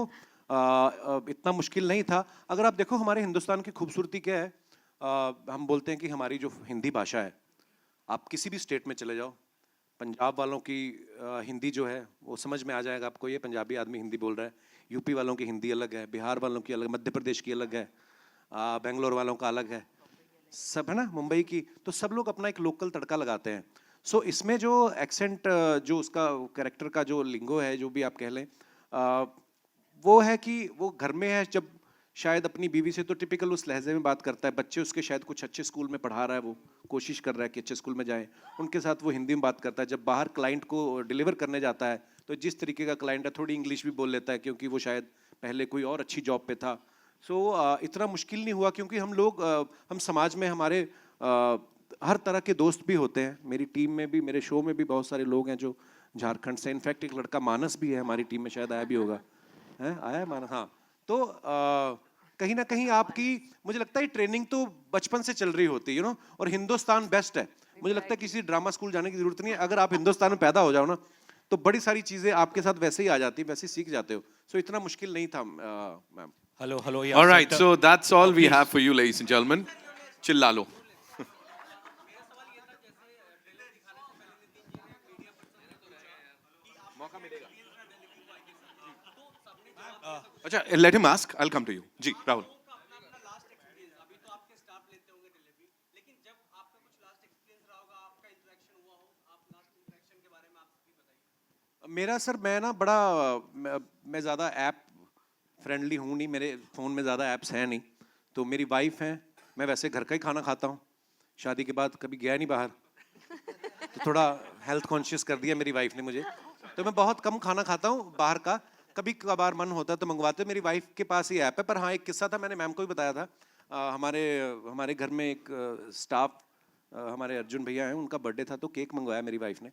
इतना मुश्किल नहीं था। अगर आप देखो हमारे हिंदुस्तान की खूबसूरती क्या है, हम बोलते हैं कि हमारी जो हिंदी भाषा है, आप किसी भी स्टेट में चले जाओ, पंजाब वालों की हिंदी जो है वो समझ में आ जाएगा आपको, ये पंजाबी आदमी हिंदी बोल रहा है। यूपी वालों की हिंदी अलग है, बिहार वालों की अलग, मध्य प्रदेश की अलग है, बेंगलोर वालों का अलग है, सब है ना, मुंबई की। तो सब लोग अपना एक लोकल तड़का लगाते हैं। सो इसमें जो एक्सेंट, जो उसका कैरेक्टर का जो लिंगो है, जो भी आप कह लें, वो है कि वो घर में है, जब शायद अपनी बीवी से तो टिपिकल उस लहजे में बात करता है, बच्चे उसके शायद कुछ अच्छे स्कूल में पढ़ा रहा है, वो कोशिश कर रहा है कि अच्छे स्कूल में जाए, उनके साथ वो हिंदी में बात करता है। जब बाहर क्लाइंट को डिलीवर करने जाता है तो जिस तरीके का क्लाइंट है, थोड़ी इंग्लिश भी बोल लेता है, क्योंकि वो शायद पहले कोई और अच्छी जॉब पे था। सो इतना मुश्किल नहीं हुआ, क्योंकि हम लोग, हम समाज में हमारे हर तरह के दोस्त भी होते हैं। मेरी टीम में भी, मेरे शो में भी बहुत सारे लोग हैं जो झारखंड से, इनफैक्ट एक लड़का मानस भी है हमारी टीम में, शायद आया भी होगा, है आया है मानस, हाँ। तो कहीं ना कहीं आपकी, मुझे लगता है ट्रेनिंग तो बचपन से चल रही होती है, यू नो। और हिंदुस्तान बेस्ट है, मुझे लगता है किसी ड्रामा स्कूल जाने की जरूरत नहीं है। अगर आप हिंदुस्तान में पैदा हो जाओ ना, तो बड़ी सारी चीजें आपके साथ वैसे ही आ जाती है, वैसे ही सीख जाते हो। सो इतना मुश्किल नहीं था ma'am. Hello, yeah. All right, Center. so that's all we have for you, ladies and gentlemen. चिल्ला लो। अच्छा, let him ask. I'll come to you. जी, राहुल। मेरा सर, मैं ना बड़ा, मैं ज़्यादा ऐप फ्रेंडली हूँ नहीं, मेरे फ़ोन में ज़्यादा ऐप्स हैं नहीं। तो मेरी वाइफ हैं, मैं वैसे घर का ही खाना खाता हूँ, शादी के बाद कभी गया नहीं बाहर, तो थोड़ा हेल्थ कॉन्शियस कर दिया मेरी वाइफ ने मुझे। तो मैं बहुत कम खाना खाता हूँ बाहर का, कभी कभार मन होता है तो मंगवाते। मेरी वाइफ के पास ही ऐप है। पर हाँ, एक किस्सा था, मैंने मैम को भी बताया था। हमारे घर में एक स्टाफ हमारे अर्जुन भैया हैं, उनका बर्थडे था तो केक मंगवाया मेरी वाइफ ने।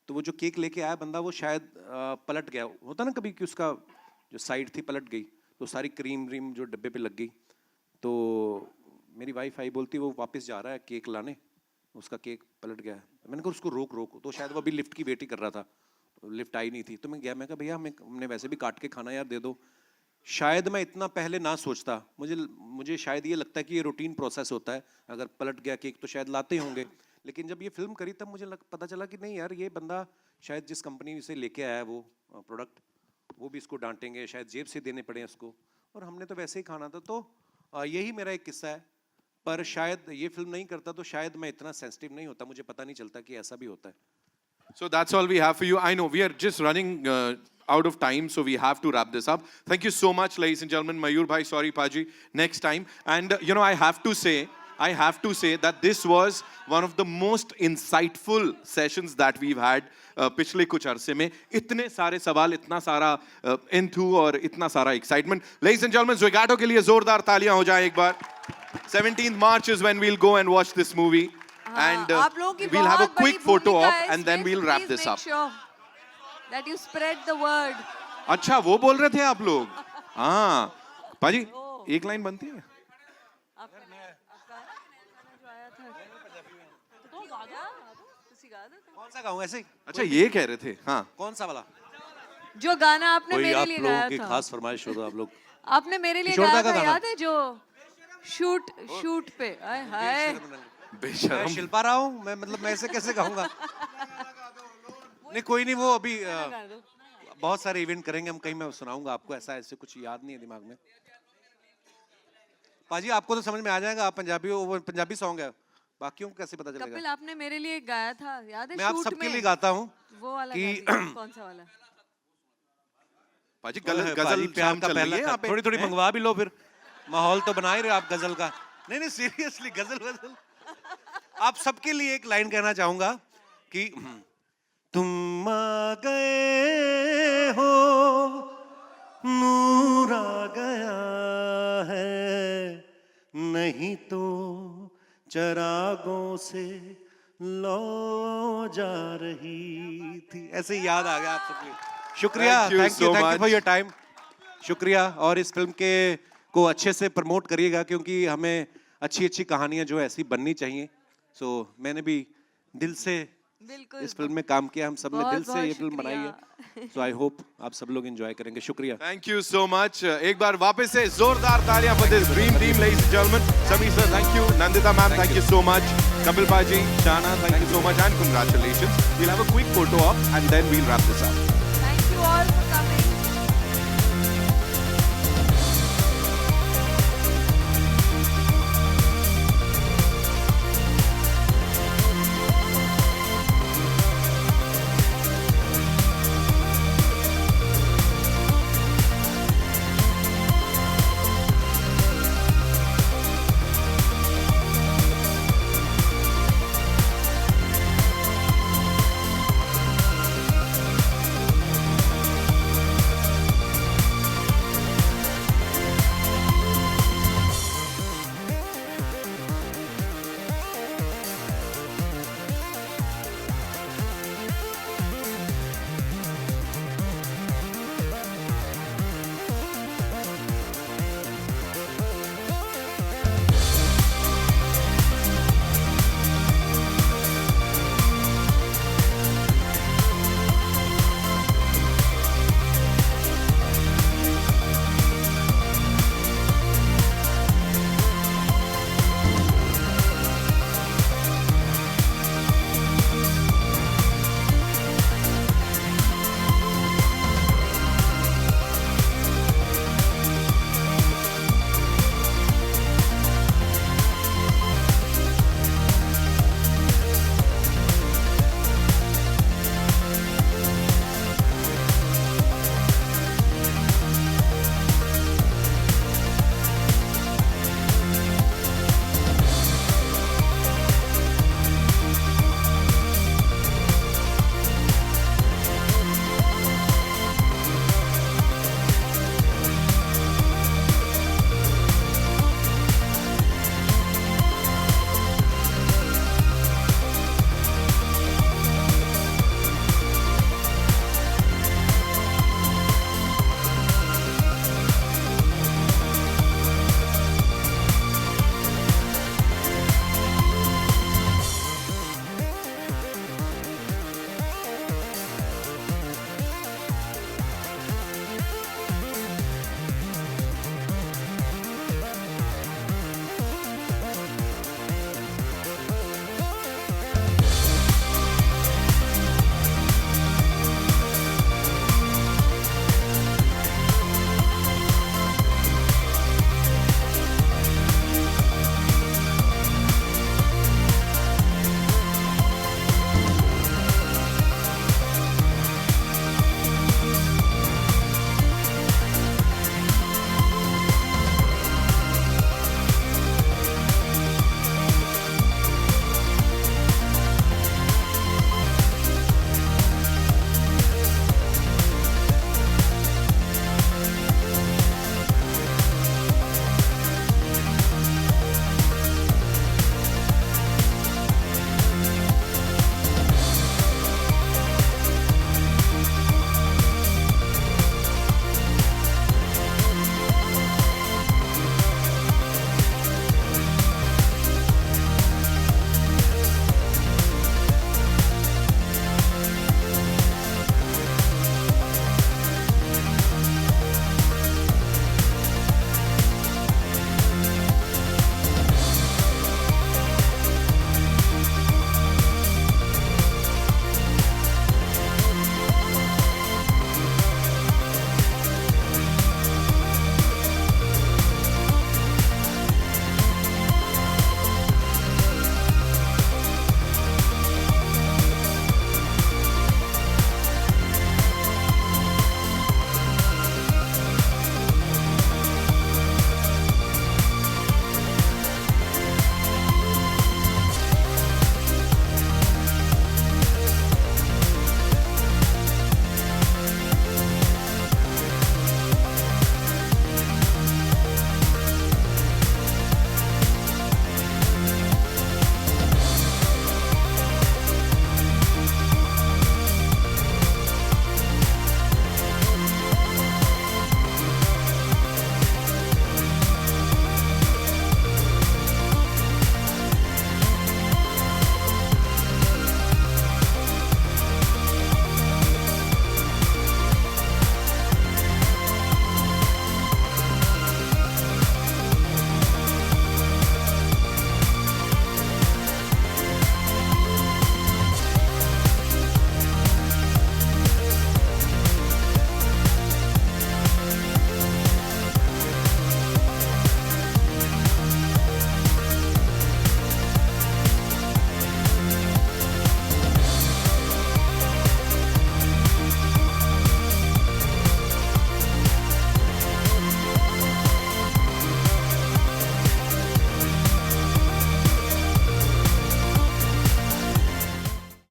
तो वो जो केक लेके आया बंदा वो शायद पलट गया, होता ना कभी कि उसका जो साइड थी पलट गई, तो सारी क्रीम व्रीम जो डब्बे पे लग गई। तो मेरी वाइफ आई, बोलती वो वापस जा रहा है केक लाने, उसका केक पलट गया है। मैंने कहा उसको रोक। तो शायद वो अभी लिफ्ट की वेटिंग कर रहा था, लिफ्ट आई नहीं थी। तो मैं गया, मैं कहा भैया हमने वैसे भी काट के खाना यार दे दो। शायद मैं इतना पहले ना सोचता, मुझे शायद ये लगता है कि ये रूटीन प्रोसेस होता है, अगर पलट गया केक तो शायद लाते होंगे। लेकिन जब ये फिल्म करी तब मुझे पता चला कि नहीं यार, ये बंदा शायद जिस कंपनी से लेके आया है वो प्रोडक्ट, वो भी इसको डांटेंगे, शायद जेब से देने पड़े इसको, और हमने तो वैसे ही खाना था। तो यही मेरा एक किस्सा है। पर शायद ये फिल्म नहीं करता तो शायद मैं इतना सेंसिटिव नहीं होता, मुझे पता नहीं चलता कि ऐसा भी होता है। So that's all we have for you. I know we are just running out of time, so we have to wrap this up. Thank you so much, ladies and gentlemen. Mayur bhai, sorry Paji, next time. And you know, I have to say that this was one of the most insightful sessions that we've had पिछले कुछ अरसे में। इतने सारे सवाल, इतना सारा इंथू और इतना सारा excitement. Ladies and gentlemen, Zogato के लिए जोरदार तालियां हो जाएं एक बार। 17th March is when we'll go and watch this movie. And आप लोगों की we'll have a बहुत बड़ी quick photo भूमिका op है and then इसमें, we'll wrap please this make up. sure that you spread the word. अच्छा, वो बोल रहे थे आप लोग? हाँ, पाजी एक लाइन बनती है? कौन सा गाऊं ऐसे ही? अच्छा, ये कह रहे थे। हाँ, कौन सा वाला? जो गाना आपने कोई मेरे आप लिए लोगों गाया की था, खास फरमाइश हो तो आप लोग। आपने मेरे लिए किशोर गाया दा का था, गाना। याद है जो शूट पे? आय हाय, मैं बेशरम। शिल्पा रहा हूँ मैं ऐसे कैसे गाऊंगा? नहीं कोई नहीं, वो अभी बहुत सारे इवेंट करेंगे हम, कहीं मैं सुनाऊंगा आपको, ऐसे कुछ याद नहीं है दिमाग में। पाजी आपको तो समझ में आ जाएगा, आप पंजाबी हो, वो पंजाबी सॉन्ग है, बाकियों को कैसे पता कपिल चलेगा? आपने मेरे लिए गाया था, याद है? मैं आप शूट सबके में लिए गाता हूँ वो वाला कि कौन सा वाला? पाजी पाजी गजल प्यार शाम का चल रही पहला है यहाँ पे। थोड़ी मंगवा भी लो, फिर माहौल तो बना ही रहे हो आप गजल का। नहीं सीरियसली गजल आप सबके लिए एक लाइन कहना चाहूंगा कि तुम आ गए हो, नूर आ गया है, नहीं तो चरागों से लो जा रही थी। ऐसे ही याद आ गया आप सबके लिए। शुक्रिया, Thank you thank so you much. For your time. शुक्रिया, और इस फिल्म को अच्छे से प्रमोट करिएगा, क्योंकि हमें अच्छी कहानियां जो ऐसी बननी चाहिए। सो मैंने भी दिल से बिल्कुल इस फिल्म में काम किया, हम सब ने दिल से बहुत ये फिल्म बनाई है। सो आई होप आप सब लोग एंजॉय करेंगे। शुक्रिया। Thank you so much. एक बार वापस से जोरदार तालियां for this dream team, ladies and gentlemen. Sameer sir, thank you. Nandita ma'am, thank you so much. Kapil Paji, Shana, thank you so much and congratulations. We'll have a quick photo op and then we'll wrap this up. Thank you all for coming.